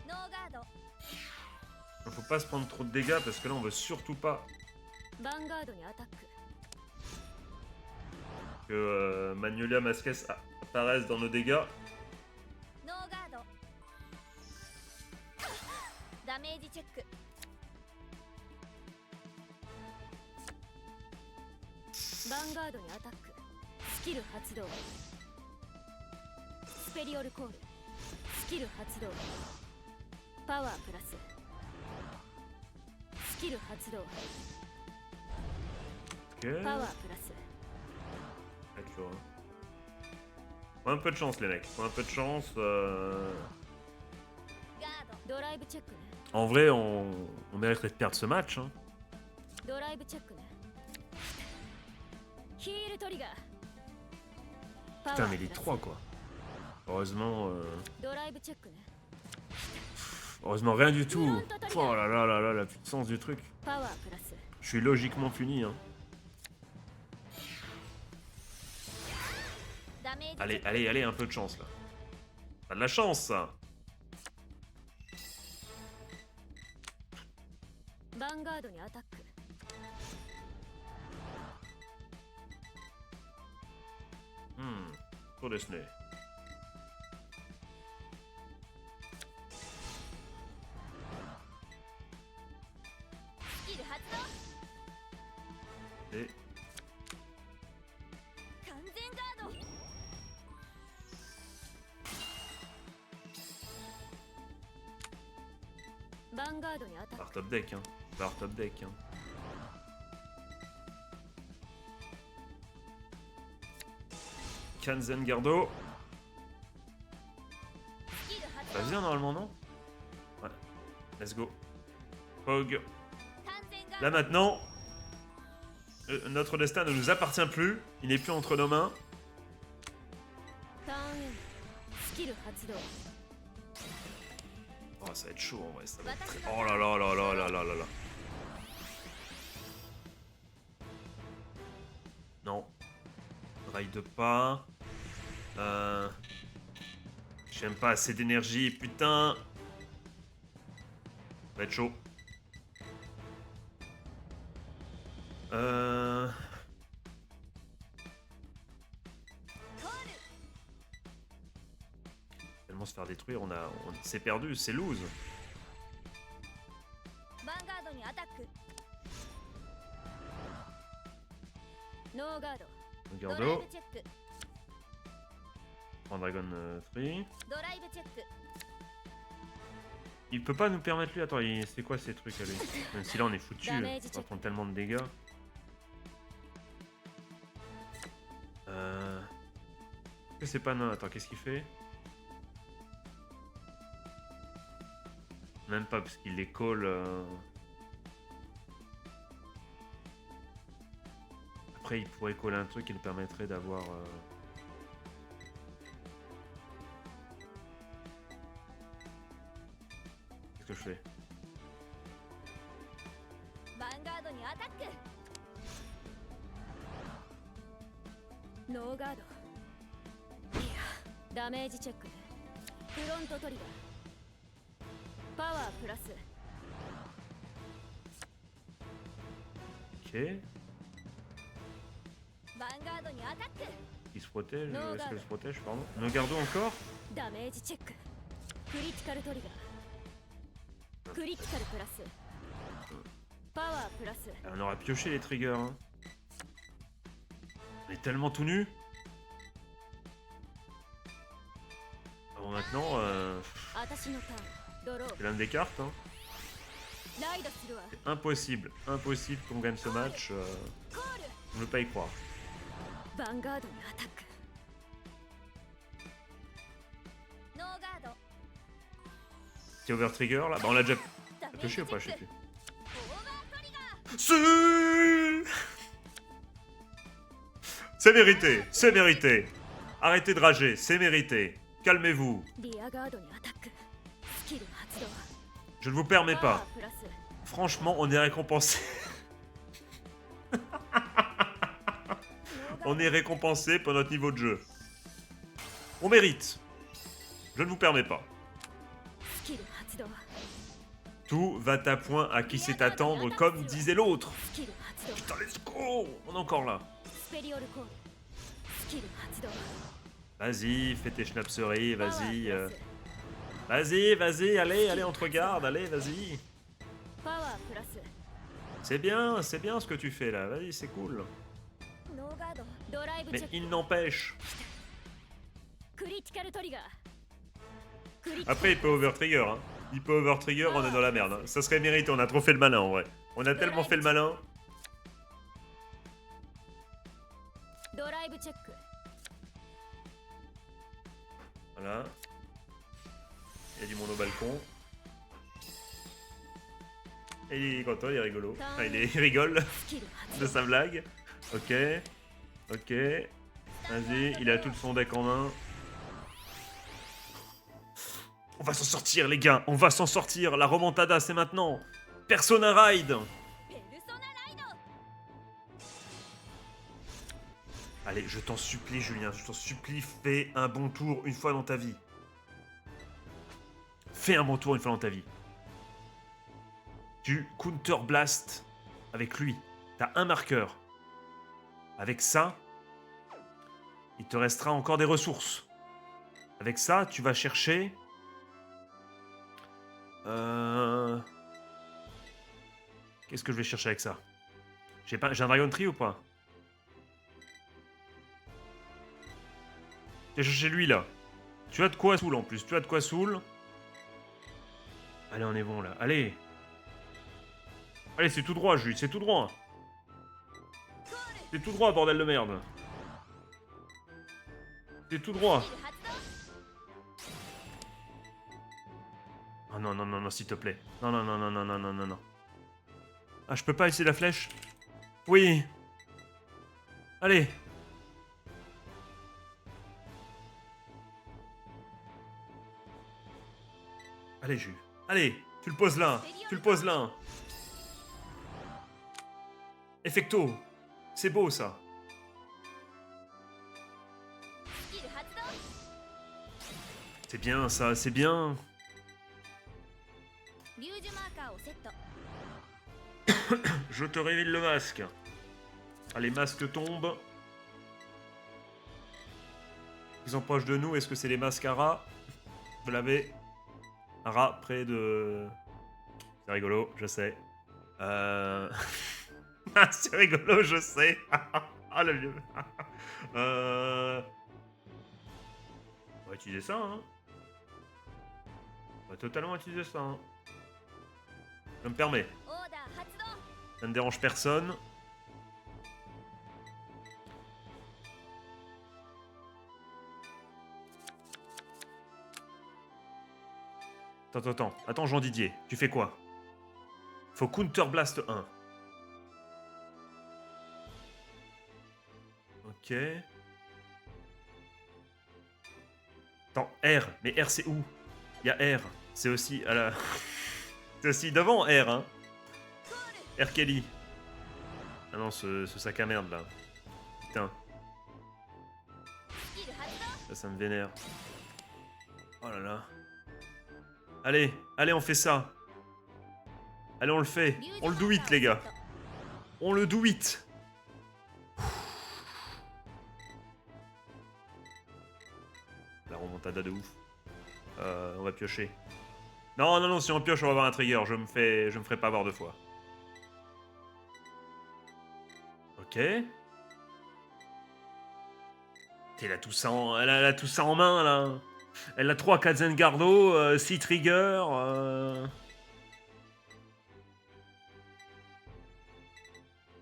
ノーガード Faut pas se prendre trop de dégâts parce que là, on veut surtout pas ヴァンガードにアタック que Magnolia Masquez apparaisse dans nos dégâts. ノーガードダメージチェックヴァンガードにアタックスキル発動スペリオルコールスキル発動パワープラススキル発動 Ok. パワープラス Ouais, tu vois. Faut un peu de chance, les mecs. Faut un peu de chance. ガードドライブチェックね En vrai, on mériterait de perdre ce match. Hein. ドライブチェックねヒールトリガー Putain, mais les trois, quoi. Heureusement... ドライブチェックね Heureusement, rien du tout. Oh là là là là, la puissance du truc. パワープラス Je suis logiquement puni. Hein. ダメージ Allez, allez, allez, un peu de chance, là. T'as de la chance, ça. ヴァンガードにアタック そうですね。スキル発動 Et 完全ガードヴァンガードにアタッ par top deck, hein. Par top deck, hein. Kanzengardo. クスキル発 Ça 動 vient normalement, non? Ouais. Let's go. Pog. 完全 Là maintenant, notre destin ne nous appartient plus. Il n'est plus entre nos mains. ターンエンドスキル発動 Oh, ça va être chaud en vrai. Ça va être très... Oh là là là là là là là là. Non. Ride pas. J'aime pas assez d'énergie, putain. Ça va être chaud. Tellement se faire détruire, c'est perdu, c'est lose. ヴァンガードにアタックノーガードドライ Regardo. ブチェック Prends Dragon 3. ドライブチェック Il peut pas nous permettre lui. Attends, c'est quoi ces trucs à lui? Même si là on est foutu, on va prendre tellement de dégâts. C'est pas non. Attends, qu'est-ce qu'il fait? Même pas parce qu'il les colle. Après, il pourrait coller un truc qui nous permettrait d'avoir. Qu'est-ce que je fais? ヴァンガードにアタックノーガードいやダメージチェックフロントトリガーパワープラス Ok. ヴァンガードにアタック Il se protège. No Est-ce guard. qu'elle se protège, pardon? No gardo encore? ダメージチェッククリティカルトリガークリティカルプラスパワープラス On aurait pioché les triggers. Hein. On est tellement tout nu. Bon, maintenant, 私のターンドロー c'est l'un des cartes. Hein. ライドするわ C'est impossible, impossible qu'on gagne ce match. コール On ne peut pas y croire. ヴァンガードにアタックノーガード Qui over trigger là? Bah on l'a déjà ダメージ pioché チェ ou pas? ッ Je sais ク plus. オーバートリガー C'est mérité, c'est mérité. Arrêtez de rager, c'est mérité. Calmez-vous. リアガードにアタックスキル発動 Je ne vous permets パワ pas. ープラス Franchement, on est récompensé. On est récompensé pour notre niveau de jeu. On mérite. Je ne vous permets pas. スキル発動 Tout va à point à qui sait attendre, comme disait l'autre. スキル発動 Putain, let's go. On est encore là. スペリオルコールスキル発動 Vas-y, fais tes schnapseries, パワー vas-y. プラス Vas-y, vas-y, allez, allez, on te regarde, allez, vas-y. パワープラス C'est bien ce que tu fais là, vas-y, c'est cool. ノーガードドライブ Mais チェック il n'empêche. クリティカルトリガークリティ Après, il peut over trigger, hein. Il peut over trigger, on est dans la merde. Hein. Ça serait mérité, on a trop fait le malin en vrai. On a tellement fait le malin. ドライブチェック Voilà. Il y a du monde au balcon. Et il est content, il est rigolo. Enfin, il rigole スキル発 de 動 sa blague. Ok. Ok. Vas-y, il a tout son deck en main. On va s'en sortir, les gars. On va s'en sortir. La remontada, c'est maintenant. Persona Ride. ペルソナライド Allez, je t'en supplie, Julien. Je t'en supplie, fais un bon tour une fois dans ta vie. Fais un bon tour une fois dans ta vie. Tu counter blast avec lui. T'as un marqueur. Avec ça, il te restera encore des ressources. Avec ça, tu vas chercher... Qu'est-ce que je vais chercher avec ça? J'ai un Dragon Tree ou pas? J'ai cherché lui là. Tu as de quoi saoul en plus. Tu as de quoi saoul. Allez, on est bon là. Allez. Allez, c'est tout droit, Jules. C'est tout droit. C'est tout droit, bordel de merde. C'est tout droit. スキル発動 Oh non, non, non, non, s'il te plaît. Non, non, non, non, non, non, non, non, non. Ah, je peux pas utiliser la flèche? Oui. Allez. Allez, Jus. Allez, tu le poses là. Tu le poses là. Effecto. C'est beau, ça. スキル発動 C'est bien, ça. C'est bien. リュージュマーカーをセット Je te révèle le masque. Allez, masque tombe. Ils sont proches de nous. Est-ce que c'est les masques à rats? Vous l'avez? Un rat près de... C'est rigolo, je sais. Ah, c'est rigolo, je sais. Ah, le vieux. On va utiliser ça, hein. On va totalement utiliser ça, hein. Je me permets. オーダー発動 Ça ne dérange personne. Attends, Jean Didier, tu fais quoi? Faut Counter Blast 1. Ok. Attends, R. Mais R, c'est où? Il y a R. C'est aussi à la... c'est aussi devant R, hein. R. Kelly. Ah non, ce sac à merde, là. Putain. スキル発動 Ça me vénère. Oh là là. Allez, allez, on fait ça. Allez, on le fait. リュージ On ュ le マ do ー it, カーを les セッ gars. ト On le do it. La remontada de ouf. On va piocher. Non, non, non, si on pioche, on va avoir un trigger. Je me ferai pas avoir deux fois. Ok. Elle a tout ça elle a tout ça en main, là. Elle a 3 Kazengardo, 6 triggers.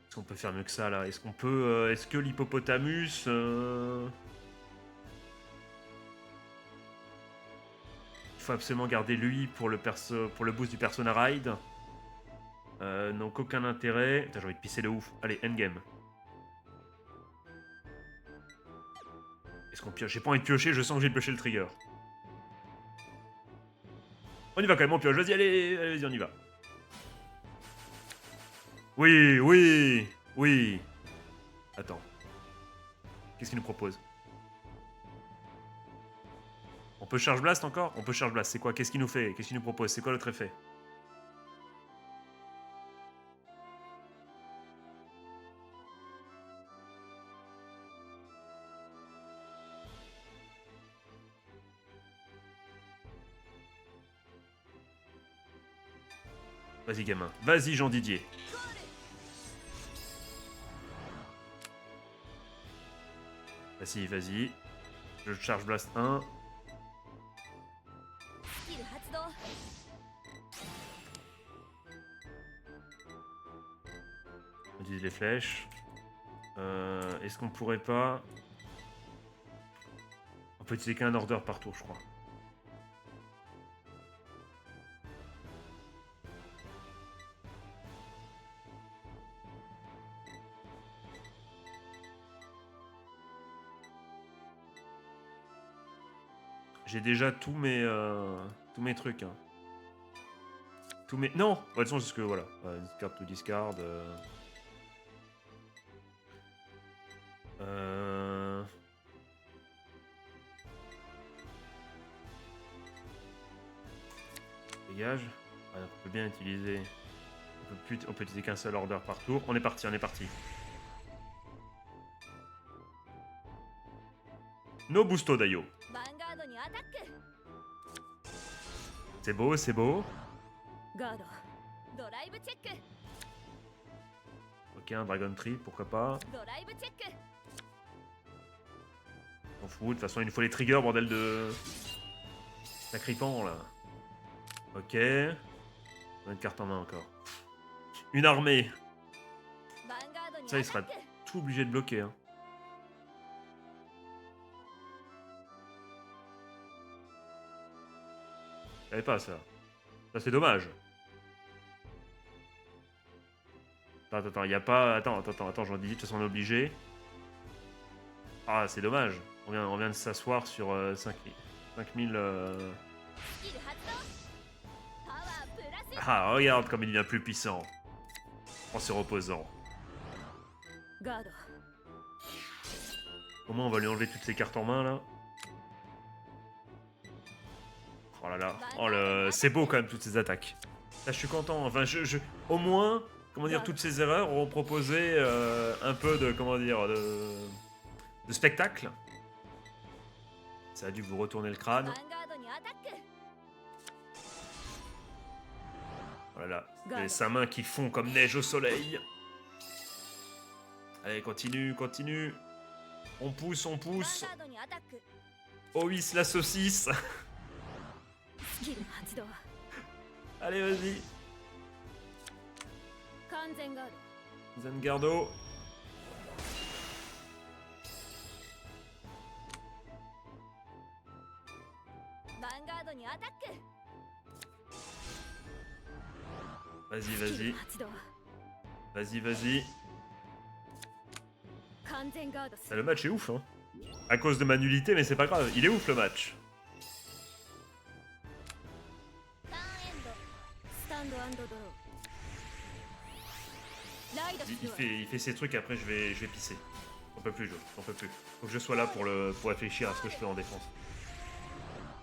Est-ce qu'on peut faire mieux que ça, là? Est-ce qu'on peut... est-ce que l'hippopotamus... Il faut absolument garder lui pour le boost du Persona Ride. Donc aucun intérêt. Putain, j'ai envie de pisser de ouf. Allez, endgame. Est-ce qu'on pioche? J'ai pas envie de piocher, je sens que j'ai pioché le trigger. On y va quand même, on pioche. Vas-y, allez, allez, on y va. Oui, oui, oui. Attends. Qu'est-ce qu'il nous propose? On peut charge blast encore? On peut charge blast, c'est quoi? Qu'est-ce qu'il nous fait? Qu'est-ce qu'il nous propose? C'est quoi l'autre effet? Vas-y, gamin. Vas-y, Jean Didier. Vas-y, vas-y. Je charge blast 1. スキル発動 On utilise les flèches. Est-ce qu'on pourrait pas... On peut utiliser qu'un order par tour, je crois. J'ai déjà tous mes trucs. Hein. Tous mes... Non! De toute façon, c'est ce que... Voilà. Discard to discard. Dégage. Ah, on peut bien utiliser... On peut utiliser qu'un seul order par tour. On est parti, on est parti. No Busto Daio. ヴァンガードにアタック C'est beau, c'est beau. ガードドライブチェック Ok, un Dragon Tree, pourquoi pas. ドライブチェック On fout, de toute façon il nous faut les triggers, bordel de... Sacripant, là. Ok. On a une carte en main encore. Une armée. ヴァンガードにア Ça, タ il sera ック tout obligé de bloquer. Hein. J'avais pas ça. Ça, c'est dommage. Attends, il y a pas... Attends, j'en dis, de toute façon on est obligé. Ah, c'est dommage. On vient de s'asseoir sur 5000... スキル発動パワープラス Ah, regarde comme il devient plus puissant. En se reposant. ガード Au moins, on va lui enlever toutes ses cartes en main, là. Oh là là. Oh, c'est beau, quand même, toutes ces attaques. Là, je suis content. Enfin, au moins, comment dire, toutes ces erreurs ont proposé un peu de, comment dire, de spectacle. Ça a dû vous retourner le ヴァ crâne. ンガードにアタック Oh là là. Sa main qui fond comme neige au soleil. Allez, continue. On pousse. ヴァンガードにアタック Ois la saucisse. スキル発動 Allez, vas-y. 完全ガード Zengardo. ヴァンガードにアタック Vas-y, スキル vas-y. 発動 Vas-y. 完全ガードす Ça, る le match est ouf, hein. À cause de ma nullité, mais c'est pas grave. Il est ouf, le match. ターンエンドスタンドアンドドローライドするわ Il fait ses trucs, après je vais pisser. On peut plus, Joe. On peut plus. Faut que je sois là pour réfléchir à ce que je fais en défense.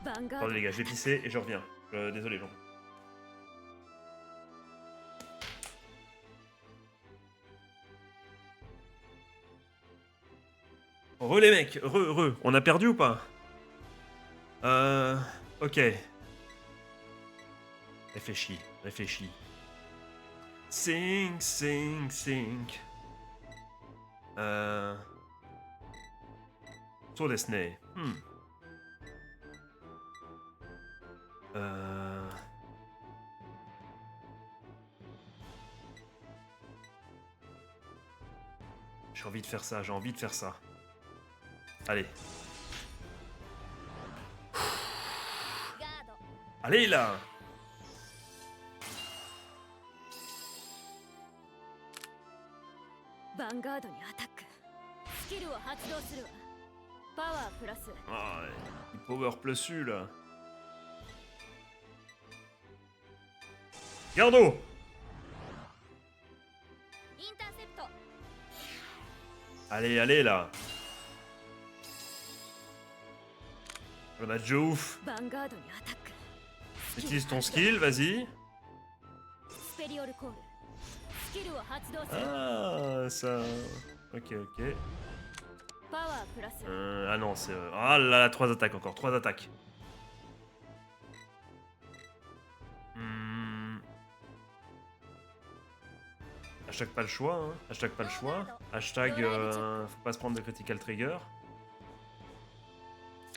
ヴァンガー Attendez, ド les gars, je vais pisser et je reviens. Désolé, Jean. Re les mecs, on a perdu ou pas? Ok. Réfléchis. Think. Tour Disney. J'ai envie de faire ça. Allez. ガード Allez là. ヴァンガードにアタックスキルを発動するわパワープラス Ah, il power plus U là. Gardo. インターセプト Allez là. Le match de ouf. ヴァンガードにアタック Utilise ton skill, vas-y. スペリオルコールスキルを発動する Ah, ça... Ok. パワープラス Ah non, c'est... Ah là là, 3 attaques encore, 3 attaques. Hashtag pas le choix, hein. Hashtag faut pas se prendre de critical trigger.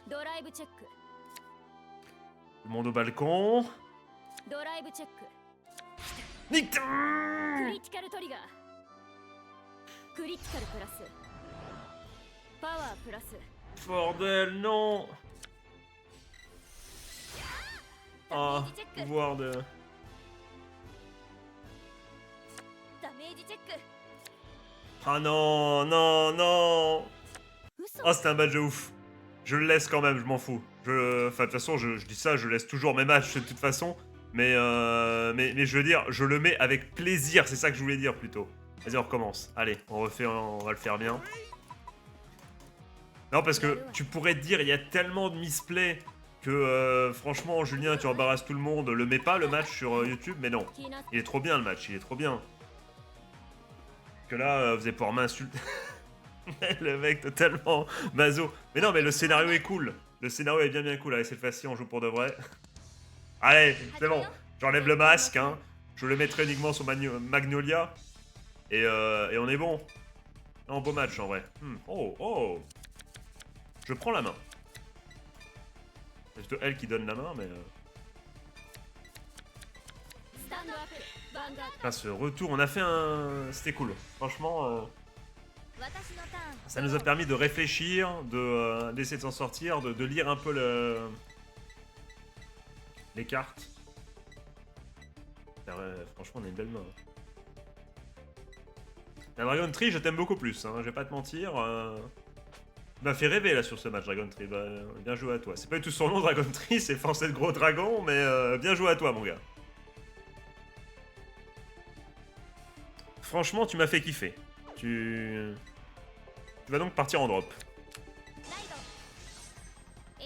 ドライブチェック Le monde au balcon. ドライブチェック Nick. クリティカルトリガークリティカルプラスパワープラス Bordel, non. ダ Ah, メージチェック pouvoir de... ダメージチェック Ah non. 嘘 Ah, c'était un match de ouf. Je le laisse quand même, je m'en fous. Enfin, de toute façon, je dis ça, je laisse toujours mes matchs de toute façon. Mais je veux dire, je le mets avec plaisir, c'est ça que je voulais dire plutôt. Vas-y, on recommence. Allez, on va le faire bien. Non, parce que tu pourrais te dire, il y a tellement de misplays que franchement, Julien, tu embarrasses tout le monde. Le mets pas le match sur YouTube, mais non. 気になっ Il est trop bien le match, il est trop bien. Que là, vous allez pouvoir m'insulter. Le mec totalement maso. Mais non, mais le scénario est cool. Le scénario est bien cool. Allez, cette fois-ci, on joue pour de vrai. Allez, c'est bon. J'enlève le masque, hein. Je le mettrai uniquement sur Magnolia. Et on est bon. Non, beau match en vrai. Oh. Je prends la main. C'est plutôt elle qui donne la main, mais... スタンドアップヴァンガード Putain, ce retour, on a fait un... C'était cool. Franchement, 私のターン ça nous a permis de réfléchir, d'essayer de s'en sortir, de lire un peu les cartes. Franchement, on a une belle main. La Dragon Tree, je t'aime beaucoup plus, hein, je vais pas te mentir. Il m'a fait rêver là sur ce match, Dragon Tree. Bah, bien joué à toi. C'est pas du tout son nom, Dragon Tree, c'est forcé de gros dragon, mais bien joué à toi, mon gars. Franchement, tu m'as fait kiffer. Tu vas donc partir en drop. ライド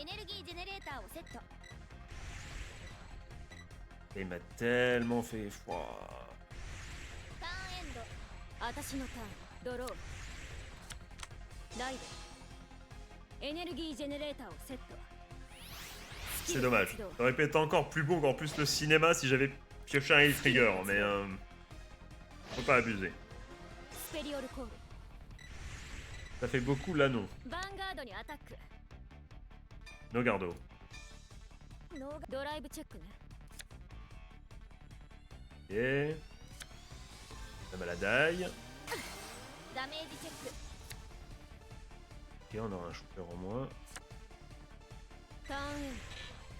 エネルギージェネレーターをセット Et il m'a tellement fait froid. ターンエンド私のターンドローライドエネルギージェネレーターをセット C'est dommage. Ça aurait pu être encore plus beau qu'en plus le cinéma si j'avais pioché un Hill Trigger, mais faut pas abuser. スペリオルコール Ça fait beaucoup l'anneau. ヴァンガードにアタック No gardo. ノードライブチェックね Ok. La maladaille. ダメージチェック Ok, on aura un shooter en moins. ターンエン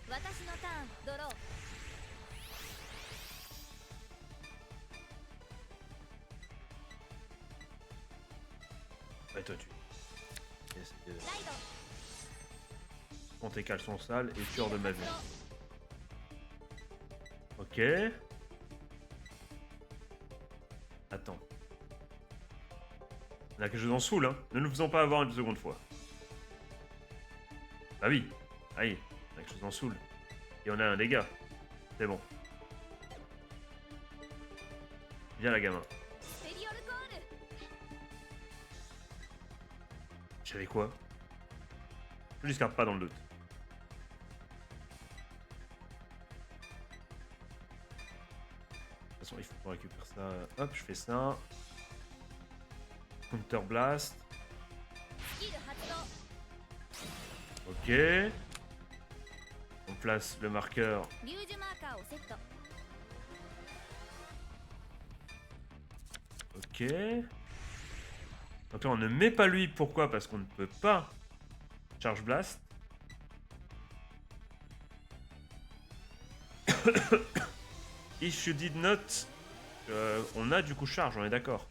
ド私のターンドロー Ouais, toi, tu. Essaye de ライド prends tes caleçons sales et tu hors de ma vue. Ok. Attends. On a quelque chose en saoul, hein. Ne nous faisons pas avoir une seconde fois. Ah oui. Allez, on a quelque chose en saoul. Et on a un dégât. C'est bon. Viens là, gamin. スペリオルコール J'avais quoi? Je discarde pas dans le doute. De toute façon, il faut qu'on récupère ça. Hop, je fais ça. Counter Blast. スキル発動 Ok. On place le marqueur. リュージュマーカーをセット Ok. Donc là, on ne met pas lui. Pourquoi? Parce qu'on ne peut pas Charge Blast. If you did not... on a du coup charge, on est d'accord.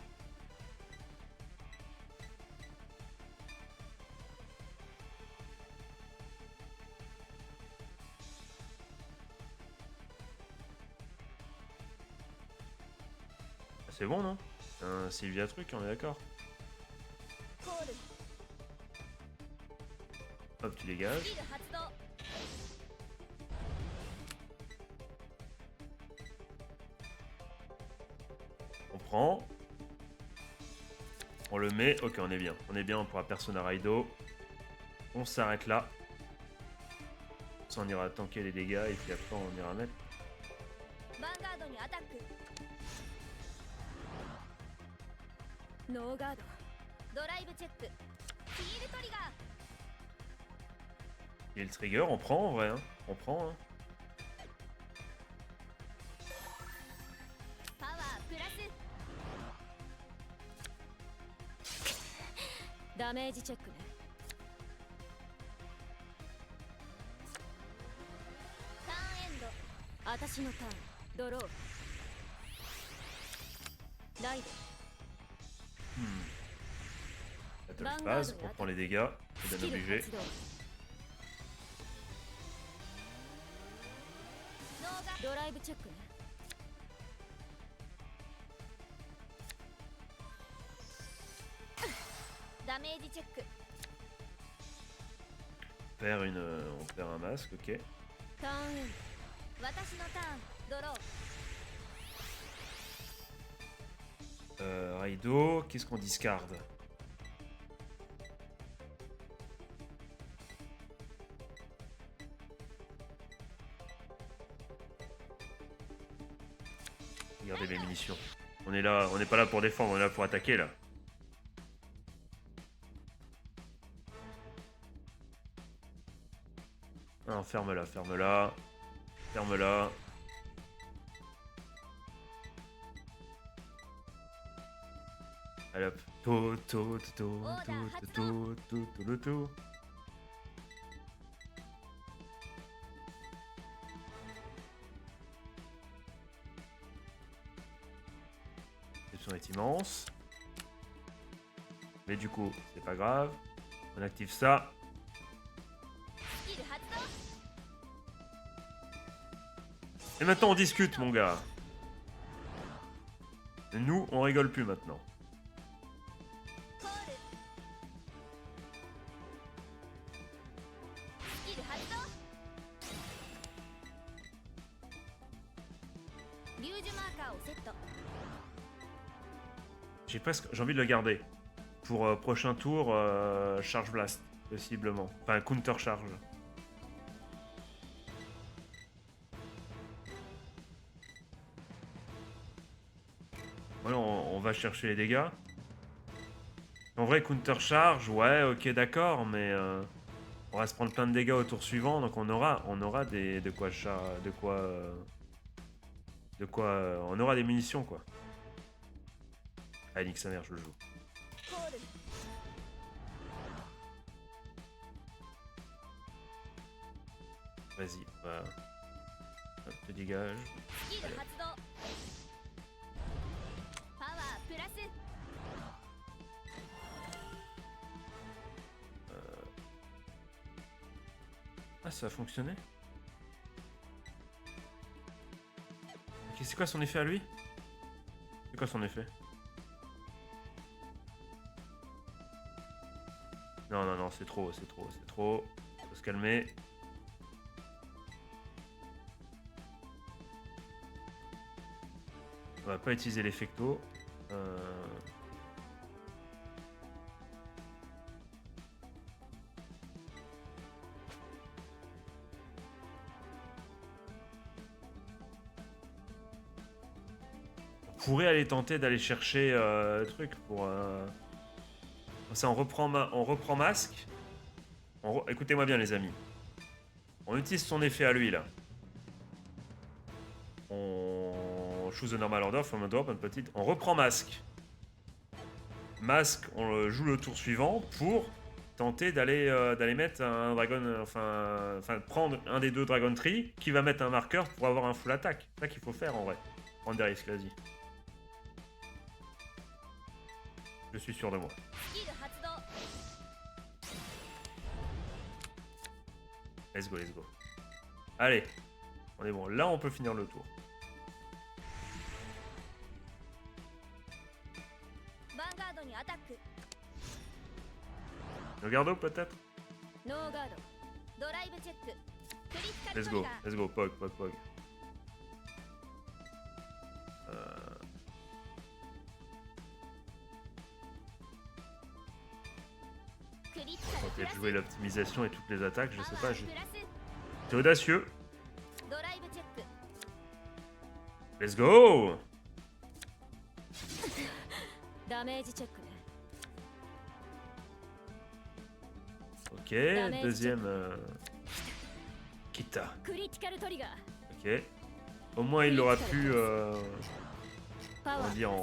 C'est bon, non? Un Sylvia truc, on est d'accord. コール Hop, tu dégages. スキル発動 On prend. On le met. Ok, on est bien. On est bien, on pourra Persona Raido. On s'arrête là. Ça, on ira tanker les dégâts et puis après, on ira mettre. ヴァンガードにアタックノーガードドライブチェックヒールトリガー Et le trigger, on prend en vrai. Hein. On prend. Hein. パワープラスダメージチェックねターンエンド私のターンドローライド Battle phase, on prend les dégâts. C'est ス bien キル obligé. 発動ノーガドライブチェックねダメージチェック On perd un masque, ok. ターンエンド私のターンドロー Raido, qu'est-ce qu'on discarde? Regardez mes munitions. On est là, on n'est pas là pour défendre, on est là pour attaquer là. Non, ferme-la, ferme-la. Ferme-la. Allez hop. Tout, tout, tout, tout, tout, tout, tout, tout, tout. L'option est immense. Mais du coup, c'est pas grave. On active ça. スキル発動 Et maintenant, on discute, mon gars. Nous, on rigole plus maintenant. コールスキル発動リュージュマーカーをセット J'ai envie de le garder. Pour prochain tour, Charge Blast, possiblement. Enfin, Counter Charge. Voilà, on va chercher les dégâts. En vrai, Counter Charge, ouais, ok, d'accord, mais on va se prendre plein de dégâts au tour suivant, donc on aura de quoi, on aura des munitions, quoi. Allez, nique sa mère, je le joue. コール Vas-y, voilà. Hop, te dégage. スキル発動パワープラス Ah, ça a fonctionné. Ok, c'est quoi son effet à lui? C'est quoi son effet? Non, non, non, c'est trop, c'est trop, c'est trop. Faut se calmer. On va pas utiliser l'effecto. On pourrait aller tenter d'aller chercher truc pour. Ça, on reprend masque. Écoutez-moi bien, les amis. On utilise son effet à lui là. On choose the normal order from a drop une petite. On reprend masque. Masque, on le joue le tour suivant pour tenter d'aller mettre un dragon, enfin prendre un des deux Dragon Tree qui va mettre un marqueur pour avoir un full attaque. C'est ça qu'il faut faire en vrai. Prendre des risques, vas-y. Je suis sûr de moi. スキル発動 Let's go, let's go. Allez, on est bon. Là, on peut finir le tour. ヴァンガードにアタック Regardo peut-être. ノーガードドライブチェッククリティカル Let's トリ go, ガー let's go. Pog, pog, pog. Tenter de jouer l'optimisation et toutes les attaques, je sais pas. プラス C'est audacieux. ドライブチェック Let's go. ダメージチェックね Ok, deuxième. Kita. クリティカルトリガー Ok. Au moins, il aura pu. パワ On ー dit en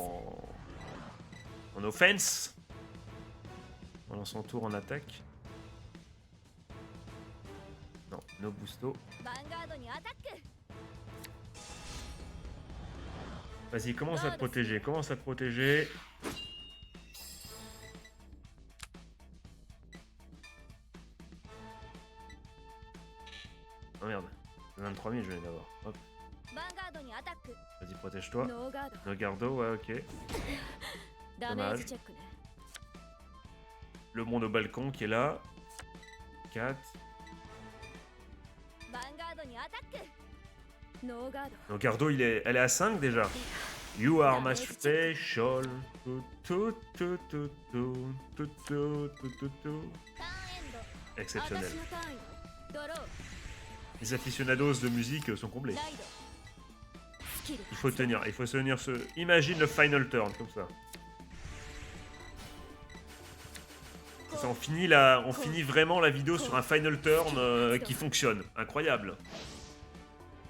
offense. Pendant son tour en attaque. Non, no busto. ヴァンガードにアタック Vas-y, commence à te protéger, commence à te protéger. Oh merde, 23 000 je viens d'avoir. Hop, ヴァンガードにアタック vas-y, protège-toi. ノーガード No gardo, ouais, ok. ダメージチェックね Le monde au balcon qui est là. 4. ヴァンガードにアタックノーガード No gardo, elle est à 5 déjà. You are my special. Tout, tout, tout, tout, tout, tout, tout, tout, tout, tout. ターンエンド Exceptionnel. 私のターンよドロー Les aficionados de musique sont comblés. ライドスキル Il faut tenir ce... Imagine le final turn, comme ça. Ça, on finit vraiment la vidéo sur un final turn qui fonctionne. Incroyable.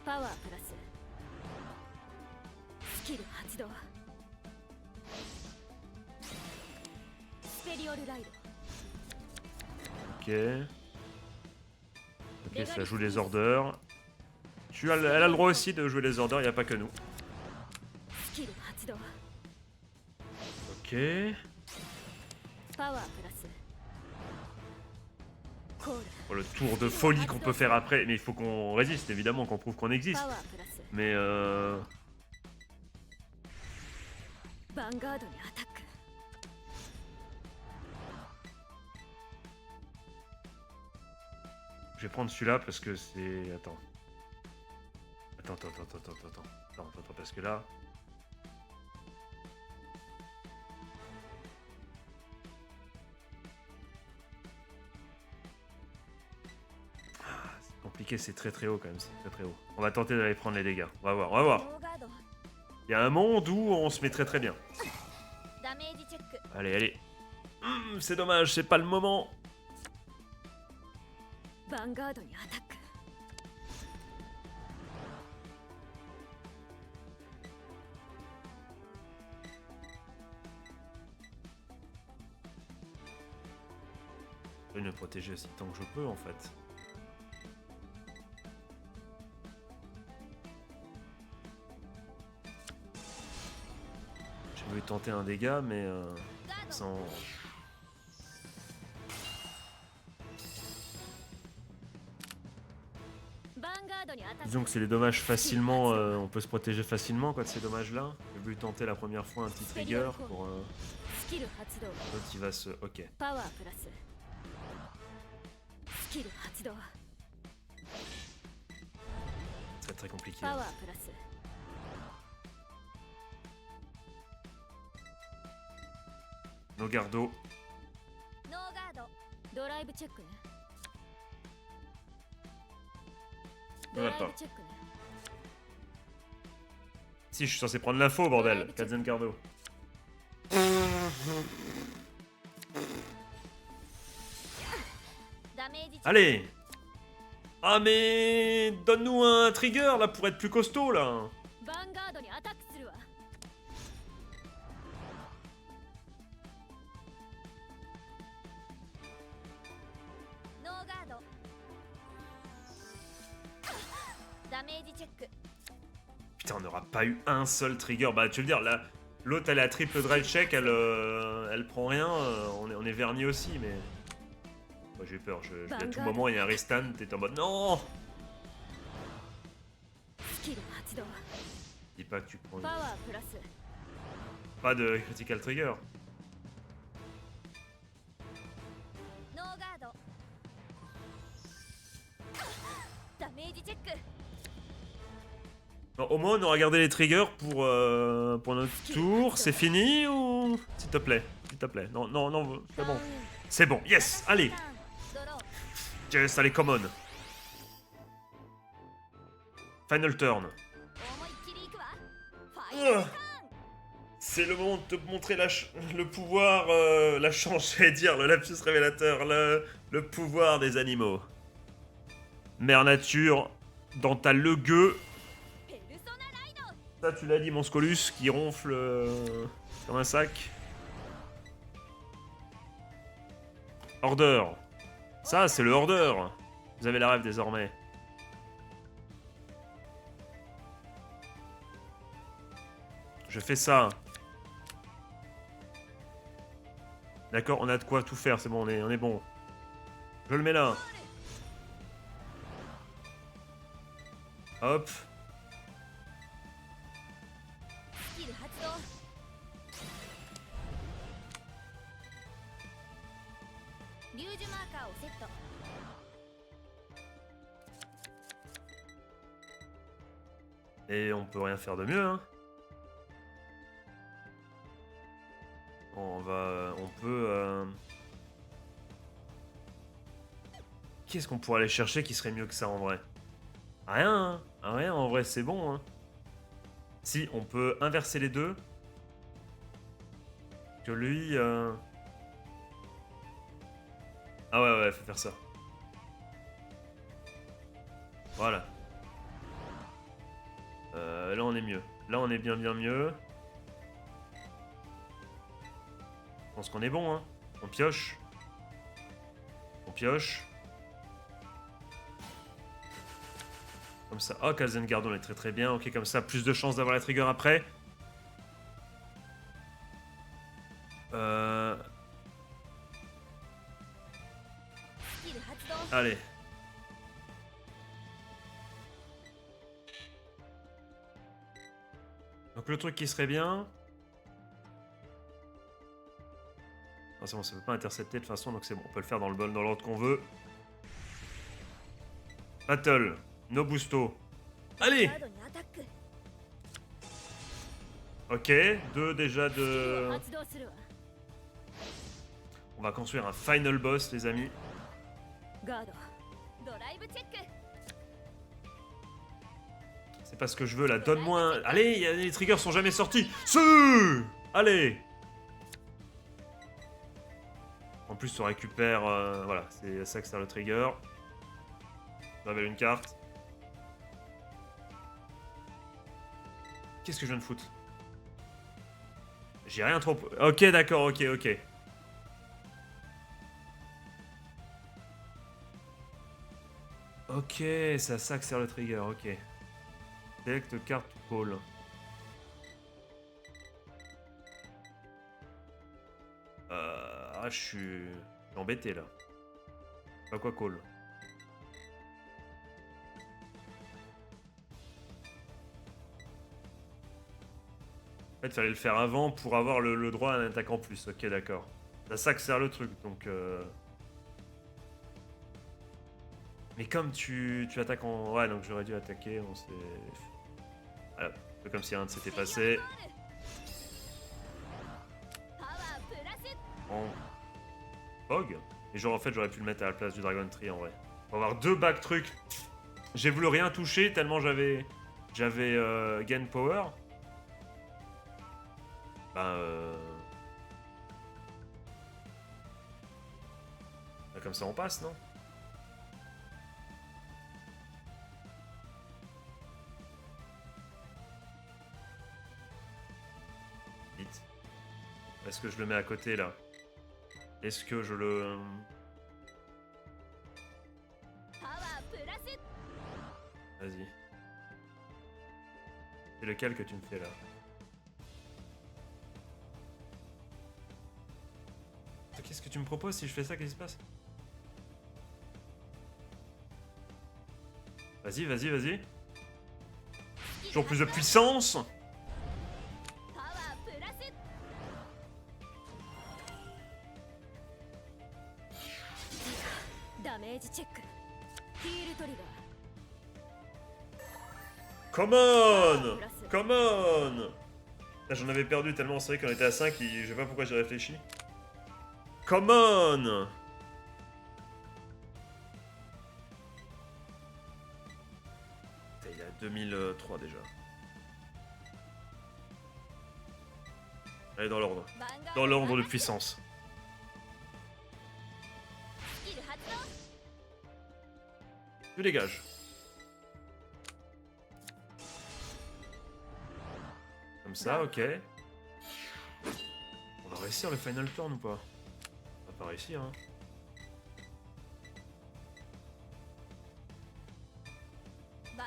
パワープラススキル発動スペリオルライド Ok. Ok, ça joue les orders. Elle a le droit aussi de jouer les orders, il n'y a pas que nous. スキル発動 Ok. パワープラスコール Pour le tour de folie qu'on peut faire après. Mais il faut qu'on résiste, évidemment, qu'on prouve qu'on existe. パワープラス Mais ヴァンガードにアタック je vais prendre celui-là parce que c'est... Attends. Attends, parce que là... C'est compliqué, c'est très haut quand même, c'est très haut. On va tenter d'aller prendre les dégâts. On va voir, on va voir. ノーガード Il y a un monde où on se met très bien. ダメージチェック Allez. C'est dommage, c'est pas le moment. ヴァンガードにアタック Je vais me protéger aussi tant que je peux en fait. J'ai voulu tenter un dégât mais sans... ヴァンガードにアタック Disons que c'est les dommages facilement, on peut se protéger facilement quoi, de ces dommages là. J'ai voulu tenter la première fois un petit trigger pour スキル発動 l'autre qui va se... Ok. パワープラススキル発動 C'est très compliqué. パワープラス Nos gardos. ノーガードドライブチェックねドライブチェックね Si, je suis censé prendre l'info, bordel. Kazen Gardo. ダメージチェック Allez. Ah mais... Donne-nous un trigger là pour être plus costaud là. ヴァンガードにアタックするわ ノーガードダメージチェック Putain, on n'aura pas eu un seul trigger. Bah, tu veux dire, là, l'autre, elle a triple drive check, elle prend rien. On est verni aussi, mais... Moi, j'ai peur. À tout moment, il y a un restand, t'es en mode non. スキル発動 Dis pas que tu prends... パワープラス Pas de critical trigger. ノーガードダメージチェック Bon, au moins, on aura gardé les triggers pour notre tour. C'est fini ou... S'il te plaît. S'il te plaît. Non, non, non, c'est bon. C'est bon, yes. Allez. ドロー Yes, allez, common. Final turn. 思いっきりいくわファイナルターン C'est le moment de te montrer le pouvoir, la chance, j'allais dire, le lapsus révélateur, le pouvoir des animaux. Mère nature, dans ta legueux. ペルソナライド Ça, tu l'as dit, mon Scolus, qui ronfle comme un sac. Order. Ça, c'est le order. Vous avez la rêve désormais. Je fais ça. D'accord, on a de quoi tout faire, c'est bon, on est bon. Je le mets là. Hop. スキル発動リュージュマーカーをセット Et on peut rien faire de mieux, hein. On peut... Qu'est-ce qu'on pourrait aller chercher qui serait mieux que ça en vrai? Rien, hein. Rien en vrai, c'est bon, hein. Si, on peut inverser les deux. Que lui... Ah ouais, faut faire ça. Voilà. Là on est mieux. Là on est bien mieux. Je pense qu'on est bon, hein. On pioche. On pioche. Comme ça. Oh, Kalzengard, on est très bien. Ok, comme ça, plus de chances d'avoir la trigger après. Allez. Donc le truc qui serait bien... Ah, c'est bon, ça peut pas intercepter de toute façon, donc c'est bon, on peut le faire dans l'ordre qu'on veut. Battle, Nobusto. Allez! ガードにアタック Ok, deux déjà スキルを de... 発動するわ On va construire un final boss, les amis. ガードドライブチェック C'est pas ce que je veux là, donne-moi un... Allez, les triggers sont jamais sortis. Allez. En plus, on récupère... voilà, c'est ça que sert le trigger. Je révèle une carte. Qu'est-ce que je viens de foutre? J'ai rien trop... Ok, d'accord, ok. Ok, c'est à ça que sert le trigger, ok. Select carte call. Je suis embêté là. Pas quoi call. En fait, il fallait le faire avant pour avoir le droit à un attaque en plus. Ok, d'accord. C'est à ça que sert le truc, donc... Mais comme tu attaques en... Ouais, donc j'aurais dû attaquer, on s'est... Voilà, un peu comme si rien ne s'était passé. パワープラス En... Bog. Et genre, en fait, j'aurais pu le mettre à la place du Dragon Tree, en vrai. On va avoir deux back trucs. J'ai voulu rien toucher, tellement j'avais... Gain Power. Bah, bah, comme ça, on passe, non? Vite. Est-ce que je le mets à côté, là? Est-ce que je le... パワープラス Vas-y. C'est lequel que tu me fais, là? Qu'est-ce que tu me proposes si je fais ça? Qu'est-ce qui se passe? Vas-y. Toujours plus de puissance. パワープラス ダメージチェックヒールトリガー Come on! Come on! Là, j'en avais perdu tellement c'est vrai qu'on était à 5 et je sais pas pourquoi j'ai réfléchi. Come on! Putain, il est à 2003 déjà. Allez, dans l'ordre. ヴァンガー Dans ド l'ordre de アタック puissance. スキル発動 Tu dégages. Comme ça, ok. On va réussir le final turn ou pas? On va pas réussir, hein.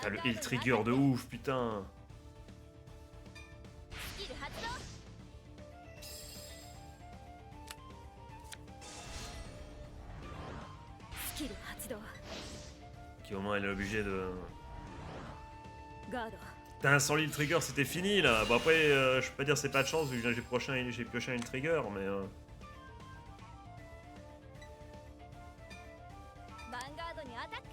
Ah, le heal trigger de ouf, putain. スキル発動 スキル発動 Ok, au moins elle est obligée de... ガード Putain, sans l'heal trigger, c'était fini là. Bon, après, je peux pas dire c'est pas de chance vu que j'ai pioché un heal trigger, mais. ヴァンガードにアタック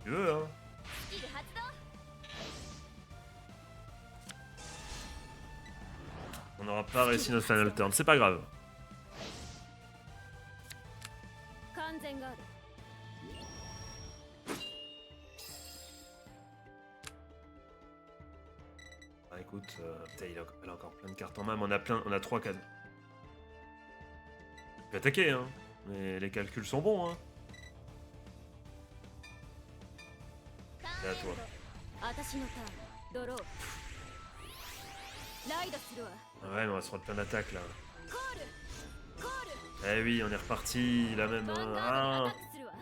Tu veux, hein. スキル発動 On n'aura pas réussi notre final turn, c'est pas grave. 完全ガード Bah écoute, putain, elle a encore plein de cartes en main, mais on a 3 cadeaux. On peut attaquer, hein. Mais les calculs sont bons, hein. C'est à toi. 私のターンドローライドするわ Ah ouais, mais on va se prendre plein d'attaques là. コールコール Eh oui, on est reparti, la même. ヴァンガードにア Ah. タックするわ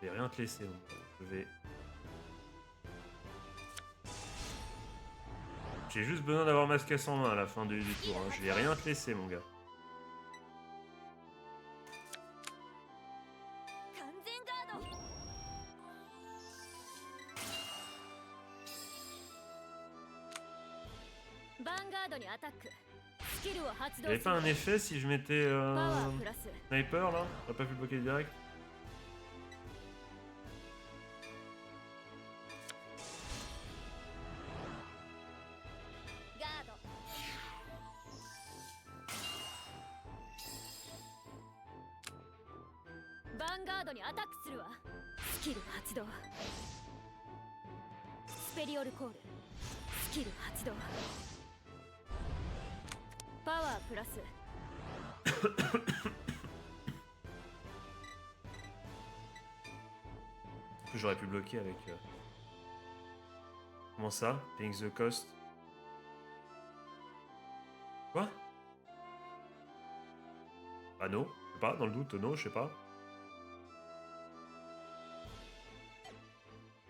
Je vais rien te laisser, donc je vais. J'ai juste besoin d'avoir ma caisse en main à la fin du tour. Hein. Je vais rien te laisser, mon gars. 完全ガードヴァンガードにアタックスキルを発動 Y'avait す pas る un effet si je mettais パワープラス sniper là? T'as pas pu le bloquer direct? ガードヴァンガードにアタックするわスキル発動スペリオルコールスキル発動パワープラス Que j'aurais pu bloquer avec... Comment ça? Paying the cost? Quoi? Ah non, je sais pas, dans le doute, non, je sais pas.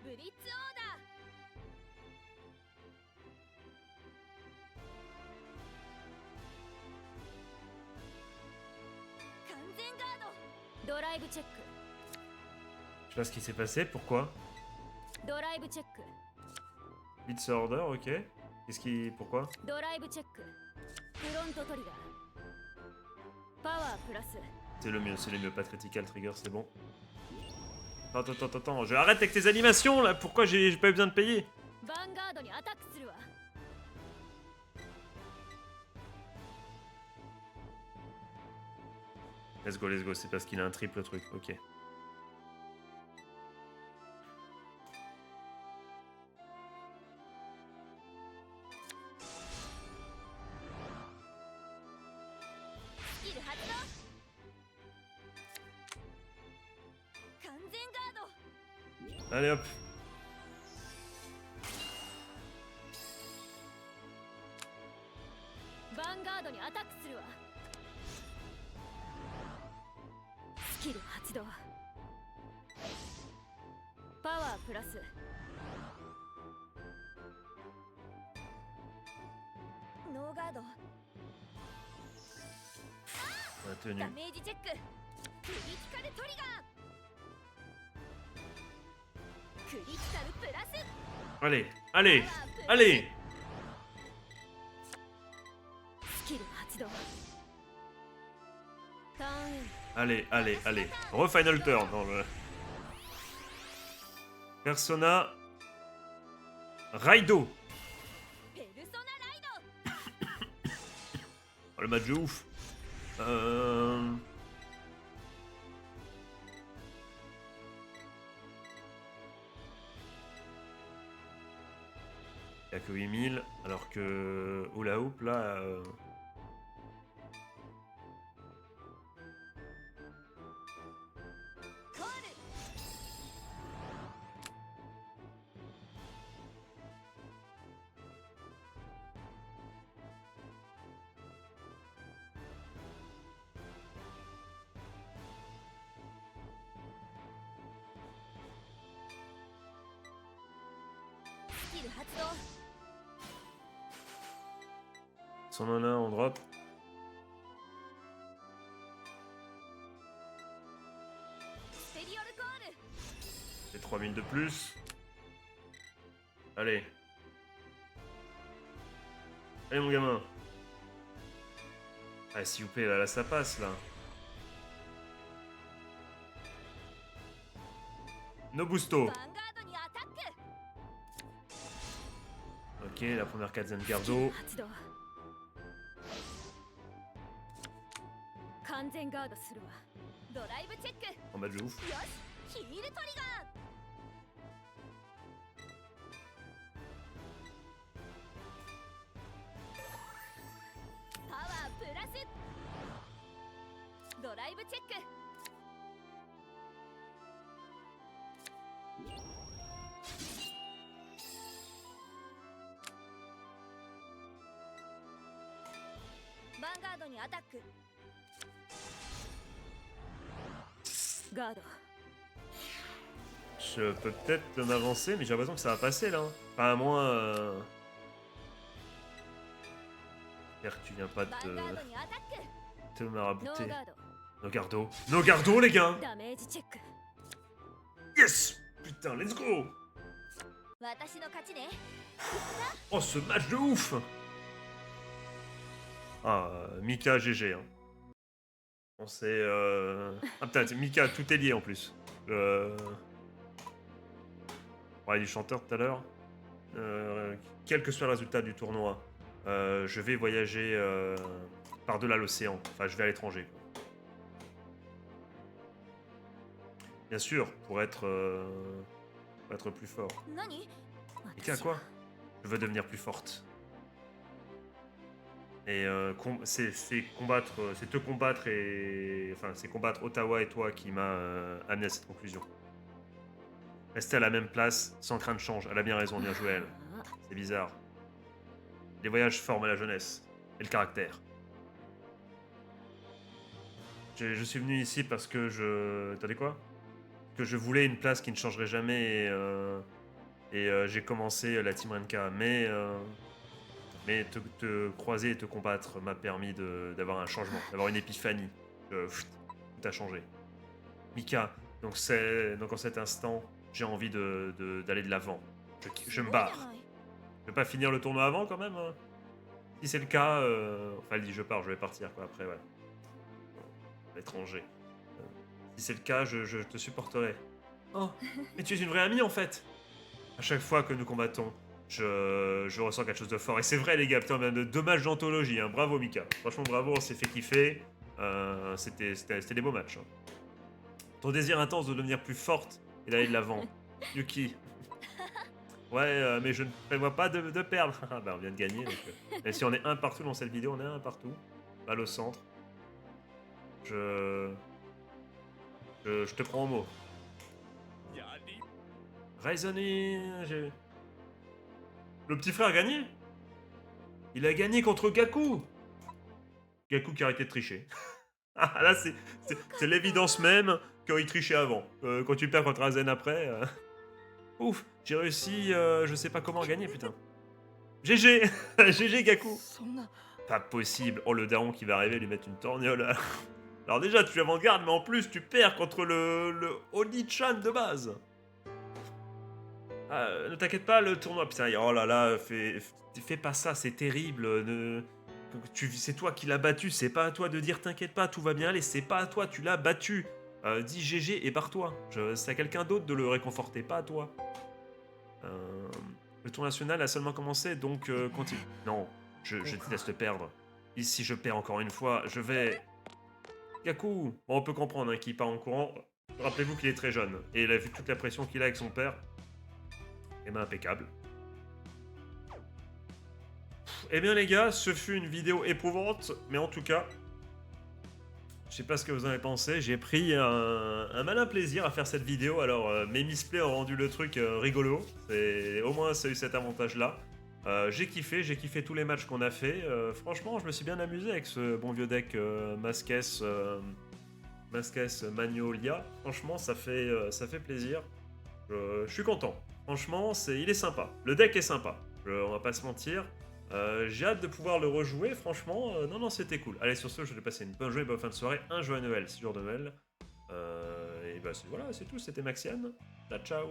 ブリッツオーダー完全ガードドライブチェック Je sais pas ce qui s'est passé, pourquoi? ドライブチェック Blitz order, ok. Qu'est-ce qui... Pourquoi? ドライブチェックフロントトリガーパワープラス C'est le mieux, pas de critical trigger, c'est bon. Attends, je arrête avec tes animations là, pourquoi j'ai pas eu besoin de payer? ヴァンガードにアタックするわ Let's go, c'est parce qu'il a un triple truc, ok. Allez hop. Vanguard にアタックするわスキル発動パワープラスノーガード Maintenu. ダメージチェッククリティカルトリガークリティカルプラス Allez スキル発動ターン Allez Refinal turn dans le... Persona... Raido. ペルソナライド Oh, le match de ouf. Il n'y a que 8000, alors que Hula Hoop, là... Son en a, on drop. Et 3000 de plus. Allez. Allez mon gamin. Ah s'il vous plaît, là ça passe là. Nobusto. Ok, la première carte Zengardo. 完全ガードするわドライブチェック En match de ouf. よしヒールトリガーパワープラスドライブチェックヴァンガードにアタックガード Je peux peut-être m'avancer, mais j'ai l'impression que ça va passer là. Enfin, à moins. J'espère que tu viens pas ヴァンガードにアタック te ノー marabouter. ガード Nos gardos. Nos gardos, les gars! ダメージチェック Yes! Putain, let's go! 私の勝ちね Oh, ce match de ouf! Ah, Mika GG. Hein. On sait. Ah, putain, Mika, tout est lié en plus. On parlait du chanteur tout à l'heure. Quel que soit le résultat du tournoi, je vais voyager par-delà l'océan. Enfin, je vais à l'étranger. Bien sûr, pour être plus fort. 何 Mika, quoi? Je veux devenir plus forte. Et c'est combattre, c'est te combattre et enfin c'est combattre Ottawa et toi qui m'a amené à cette conclusion. Rester à la même place sans crainte de change. Elle a bien raison, bien joué elle. C'est bizarre. Les voyages forment la jeunesse et le caractère. Je suis venu ici parce que je... T'as dit quoi? Que je voulais une place qui ne changerait jamais et j'ai commencé la Team Renka. Mais te croiser et te combattre m'a permis d'avoir un changement, d'avoir une épiphanie. Tout a changé. Mika, donc en cet instant, j'ai envie d'aller de l'avant. Je me barre. Je vais pas finir le tournoi avant quand même. Hein. Si c'est le cas, enfin elle dit je pars, je vais partir quoi après, ouais. L'étranger. Si c'est le cas, je te supporterai. Oh, mais tu es une vraie amie en fait. À chaque fois que nous combattons, je ressens quelque chose de fort. Et c'est vrai les gars, putain, même de 2 matchs d'anthologie. Hein. Bravo Mika. Franchement bravo, on s'est fait kiffer. C'était des beaux matchs. Hein. Ton désir intense de devenir plus forte et d'aller de l'avant. Yuki. Ouais, mais je ne prévois pas de perdre. Bah, on vient de gagner. Donc, même si on est un partout dans cette vidéo, on est un partout. Balle au centre. Je te prends au mot. Raisonner. Le petit frère a gagné. Il a gagné contre Gaku. Gaku qui a arrêté de tricher. Ah, là, c'est l'évidence même qu'il trichait avant. Quand tu perds contre Aizen après... Ouf, j'ai réussi, je sais pas comment gagner, putain. GG. GG Gaku. Pas possible. Oh, le daron qui va arriver lui mettre une torgnole. Alors déjà, tu es avant-garde, mais en plus, tu perds contre le Oni-chan de base. Ne t'inquiète pas, le tournoi... Putain, oh là là, fais pas ça, c'est terrible. C'est toi qui l'as battu, c'est pas à toi de dire t'inquiète pas, tout va bien aller, c'est pas à toi, tu l'as battu. Dis GG et barre-toi. C'est à quelqu'un d'autre de le réconforter, pas à toi. Le tour national a seulement commencé, donc continue. Non, je déteste perdre. Ici, je perds encore une fois, je vais... Gaku. Bon, on peut comprendre hein, qu'il part en courant. Rappelez-vous qu'il est très jeune, et il a vu toute la pression qu'il a avec son père. Et ben impeccable. Eh bien les gars, ce fut une vidéo éprouvante, mais en tout cas, je sais pas ce que vous en avez pensé, j'ai pris un malin plaisir à faire cette vidéo, alors mes misplays ont rendu le truc rigolo, au moins ça a eu cet avantage-là. J'ai kiffé tous les matchs qu'on a fait, franchement je me suis bien amusé avec ce bon vieux deck Masques Magnolia, franchement ça fait plaisir, je suis content, franchement il est sympa, le deck est sympa, on va pas se mentir. J'ai hâte de pouvoir le rejouer, franchement, non, c'était cool. Allez, sur ce, je vais passer une bonne journée, bonne fin de soirée, un joyeux Noël, 6 jours de Noël. Et bah voilà, c'est tout, c'était Maxiane. Ciao.